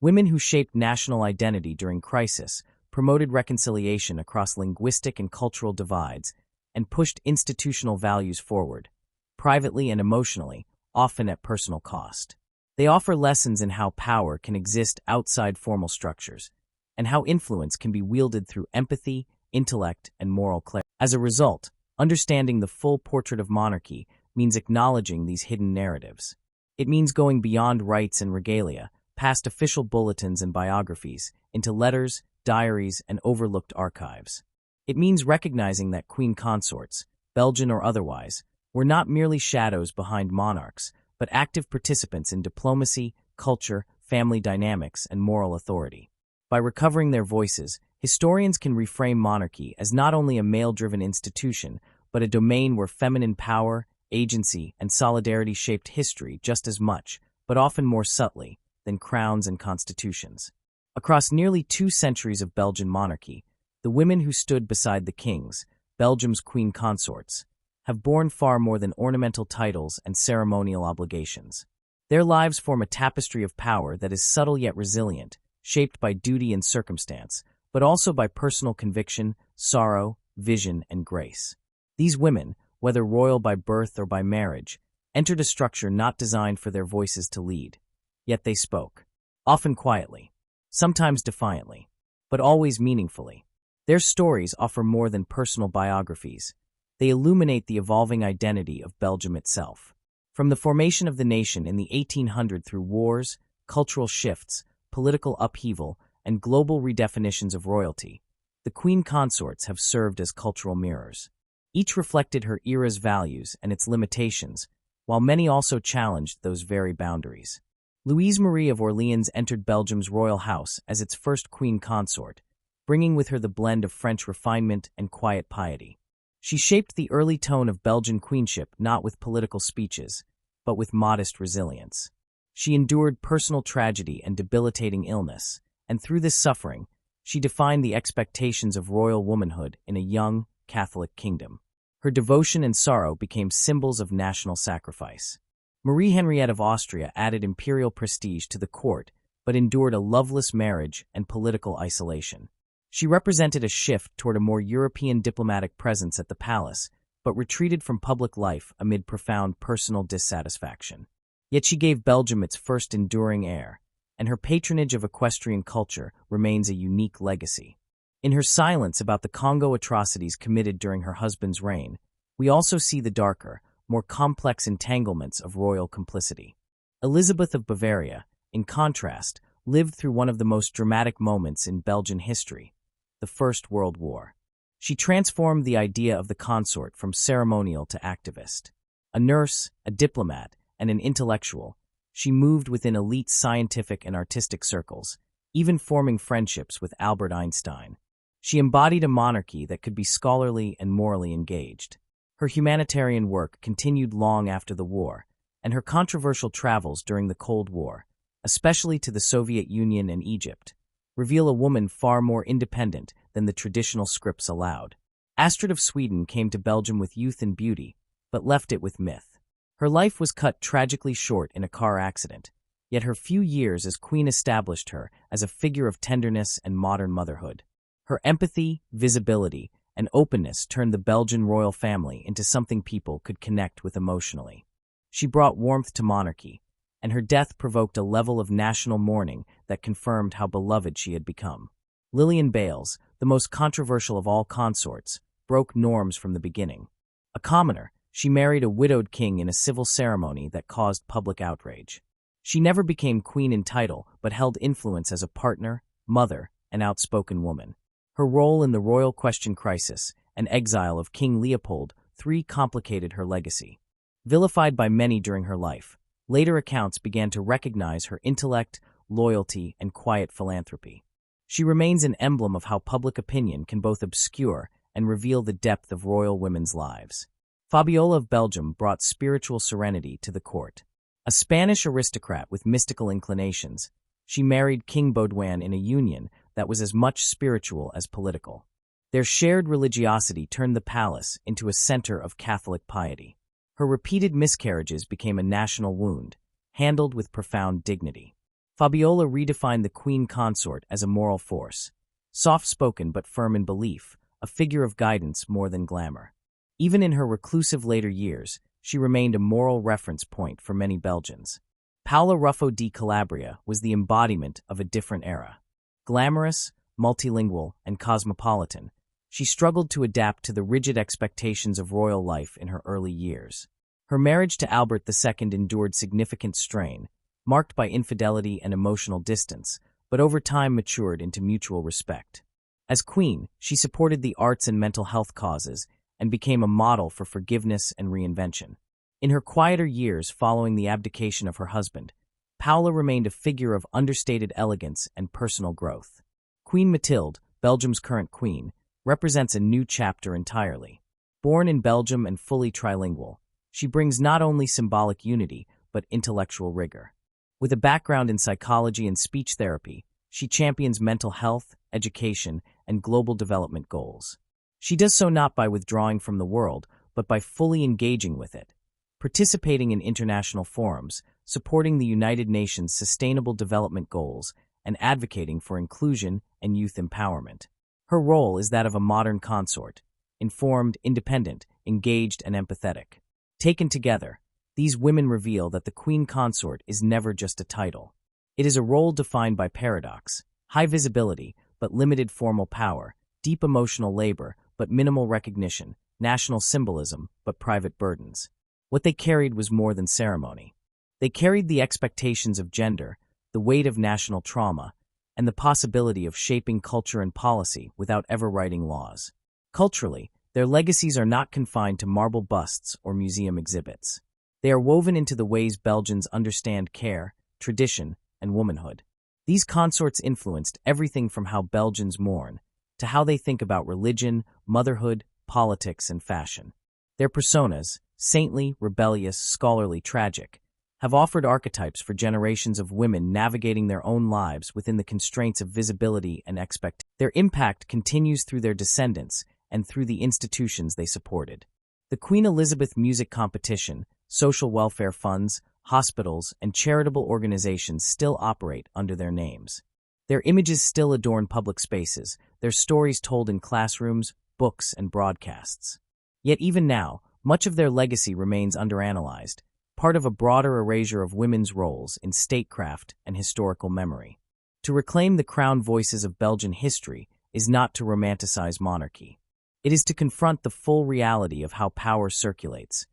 Women who shaped national identity during crisis, promoted reconciliation across linguistic and cultural divides, and pushed institutional values forward, privately and emotionally, often at personal cost. They offer lessons in how power can exist outside formal structures, and how influence can be wielded through empathy, intellect, and moral clarity. As a result, understanding the full portrait of monarchy means acknowledging these hidden narratives. It means going beyond rites and regalia, past official bulletins and biographies, into letters, diaries, and overlooked archives. It means recognizing that queen consorts, Belgian or otherwise, were not merely shadows behind monarchs, but active participants in diplomacy, culture, family dynamics, and moral authority. By recovering their voices, historians can reframe monarchy as not only a male-driven institution, but a domain where feminine power, agency, and solidarity shaped history just as much, but often more subtly, than crowns and constitutions. Across nearly 2 centuries of Belgian monarchy, the women who stood beside the kings, Belgium's queen consorts, have borne far more than ornamental titles and ceremonial obligations. Their lives form a tapestry of power that is subtle yet resilient, shaped by duty and circumstance, but also by personal conviction, sorrow, vision, and grace. These women, whether royal by birth or by marriage, entered a structure not designed for their voices to lead. Yet they spoke, often quietly, sometimes defiantly, but always meaningfully. Their stories offer more than personal biographies. They illuminate the evolving identity of Belgium itself. From the formation of the nation in the 1800s through wars, cultural shifts, political upheaval, and global redefinitions of royalty, the queen consorts have served as cultural mirrors. Each reflected her era's values and its limitations, while many also challenged those very boundaries. Louise-Marie of Orléans entered Belgium's royal house as its first queen consort, bringing with her the blend of French refinement and quiet piety. She shaped the early tone of Belgian queenship not with political speeches, but with modest resilience. She endured personal tragedy and debilitating illness, and through this suffering, she defined the expectations of royal womanhood in a young, Catholic kingdom. Her devotion and sorrow became symbols of national sacrifice. Marie-Henriette of Austria added imperial prestige to the court, but endured a loveless marriage and political isolation. She represented a shift toward a more European diplomatic presence at the palace, but retreated from public life amid profound personal dissatisfaction. Yet she gave Belgium its first enduring air, and her patronage of equestrian culture remains a unique legacy. In her silence about the Congo atrocities committed during her husband's reign, we also see the darker, more complex entanglements of royal complicity. Elisabeth of Bavaria, in contrast, lived through one of the most dramatic moments in Belgian history, the First World War. She transformed the idea of the consort from ceremonial to activist. A nurse, a diplomat, and an intellectual, she moved within elite scientific and artistic circles, even forming friendships with Albert Einstein. She embodied a monarchy that could be scholarly and morally engaged. Her humanitarian work continued long after the war, and her controversial travels during the Cold War, especially to the Soviet Union and Egypt, reveal a woman far more independent than the traditional scripts allowed. Astrid of Sweden came to Belgium with youth and beauty, but left it with myth. Her life was cut tragically short in a car accident, yet her few years as queen established her as a figure of tenderness and modern motherhood. Her empathy, visibility, and openness turned the Belgian royal family into something people could connect with emotionally. She brought warmth to monarchy, and her death provoked a level of national mourning that confirmed how beloved she had become. Lilian Baels, the most controversial of all consorts, broke norms from the beginning. A commoner, she married a widowed king in a civil ceremony that caused public outrage. She never became queen in title, but held influence as a partner, mother, and outspoken woman. Her role in the royal question crisis and exile of King Leopold III complicated her legacy. Vilified by many during her life, later accounts began to recognize her intellect, loyalty, and quiet philanthropy. She remains an emblem of how public opinion can both obscure and reveal the depth of royal women's lives. Fabiola of Belgium brought spiritual serenity to the court. A Spanish aristocrat with mystical inclinations, she married King Baudouin in a union that was as much spiritual as political. Their shared religiosity turned the palace into a center of Catholic piety. Her repeated miscarriages became a national wound, handled with profound dignity. Fabiola redefined the queen consort as a moral force, soft-spoken but firm in belief, a figure of guidance more than glamour. Even in her reclusive later years, she remained a moral reference point for many Belgians. Paola Ruffo di Calabria was the embodiment of a different era. Glamorous, multilingual, and cosmopolitan, she struggled to adapt to the rigid expectations of royal life in her early years. Her marriage to Albert II endured significant strain, marked by infidelity and emotional distance, but over time matured into mutual respect. As queen, she supported the arts and mental health causes and became a model for forgiveness and reinvention. In her quieter years following the abdication of her husband, Paola remained a figure of understated elegance and personal growth. Queen Mathilde, Belgium's current queen, represents a new chapter entirely. Born in Belgium and fully trilingual, she brings not only symbolic unity, but intellectual rigor. With a background in psychology and speech therapy, she champions mental health, education, and global development goals. She does so not by withdrawing from the world, but by fully engaging with it, participating in international forums, supporting the United Nations Sustainable Development Goals, and advocating for inclusion and youth empowerment. Her role is that of a modern consort, informed, independent, engaged, and empathetic. Taken together, these women reveal that the queen consort is never just a title. It is a role defined by paradox, high visibility, but limited formal power, deep emotional labor, but minimal recognition, national symbolism, but private burdens. What they carried was more than ceremony. They carried the expectations of gender, the weight of national trauma, and the possibility of shaping culture and policy without ever writing laws. Culturally, their legacies are not confined to marble busts or museum exhibits. They are woven into the ways Belgians understand care, tradition, and womanhood. These consorts influenced everything from how Belgians mourn to how they think about religion, motherhood, politics, and fashion. Their personas, saintly, rebellious, scholarly, tragic, have offered archetypes for generations of women navigating their own lives within the constraints of visibility and expectation. Their impact continues through their descendants and through the institutions they supported. The Queen Elizabeth Music Competition, social welfare funds, hospitals, and charitable organizations still operate under their names. Their images still adorn public spaces, their stories told in classrooms, books, and broadcasts. Yet even now, much of their legacy remains underanalyzed, part of a broader erasure of women's roles in statecraft and historical memory. To reclaim the crown voices of Belgian history is not to romanticize monarchy. It is to confront the full reality of how power circulates,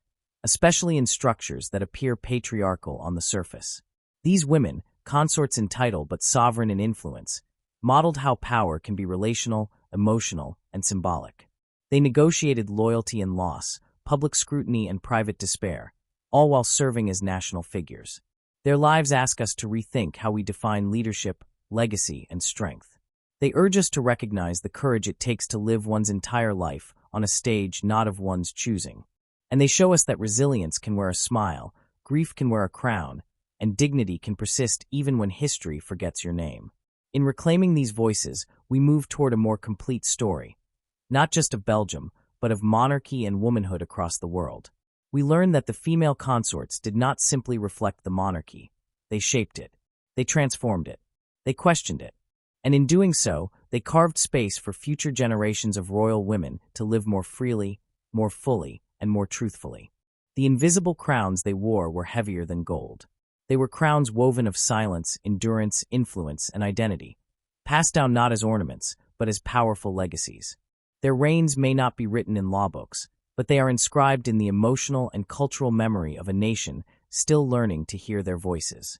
especially in structures that appear patriarchal on the surface. These women, consorts in title but sovereign in influence, modeled how power can be relational, emotional, and symbolic. They negotiated loyalty and loss, public scrutiny and private despair, all while serving as national figures. Their lives ask us to rethink how we define leadership, legacy, and strength. They urge us to recognize the courage it takes to live one's entire life on a stage not of one's choosing. And they show us that resilience can wear a smile, grief can wear a crown, and dignity can persist even when history forgets your name. In reclaiming these voices, we move toward a more complete story, not just of Belgium, but of monarchy and womanhood across the world. We learn that the female consorts did not simply reflect the monarchy. They shaped it. They transformed it. They questioned it. And in doing so, they carved space for future generations of royal women to live more freely, more fully, and more truthfully. The invisible crowns they wore were heavier than gold. They were crowns woven of silence, endurance, influence, and identity, passed down not as ornaments, but as powerful legacies. Their reigns may not be written in law books, but they are inscribed in the emotional and cultural memory of a nation still learning to hear their voices.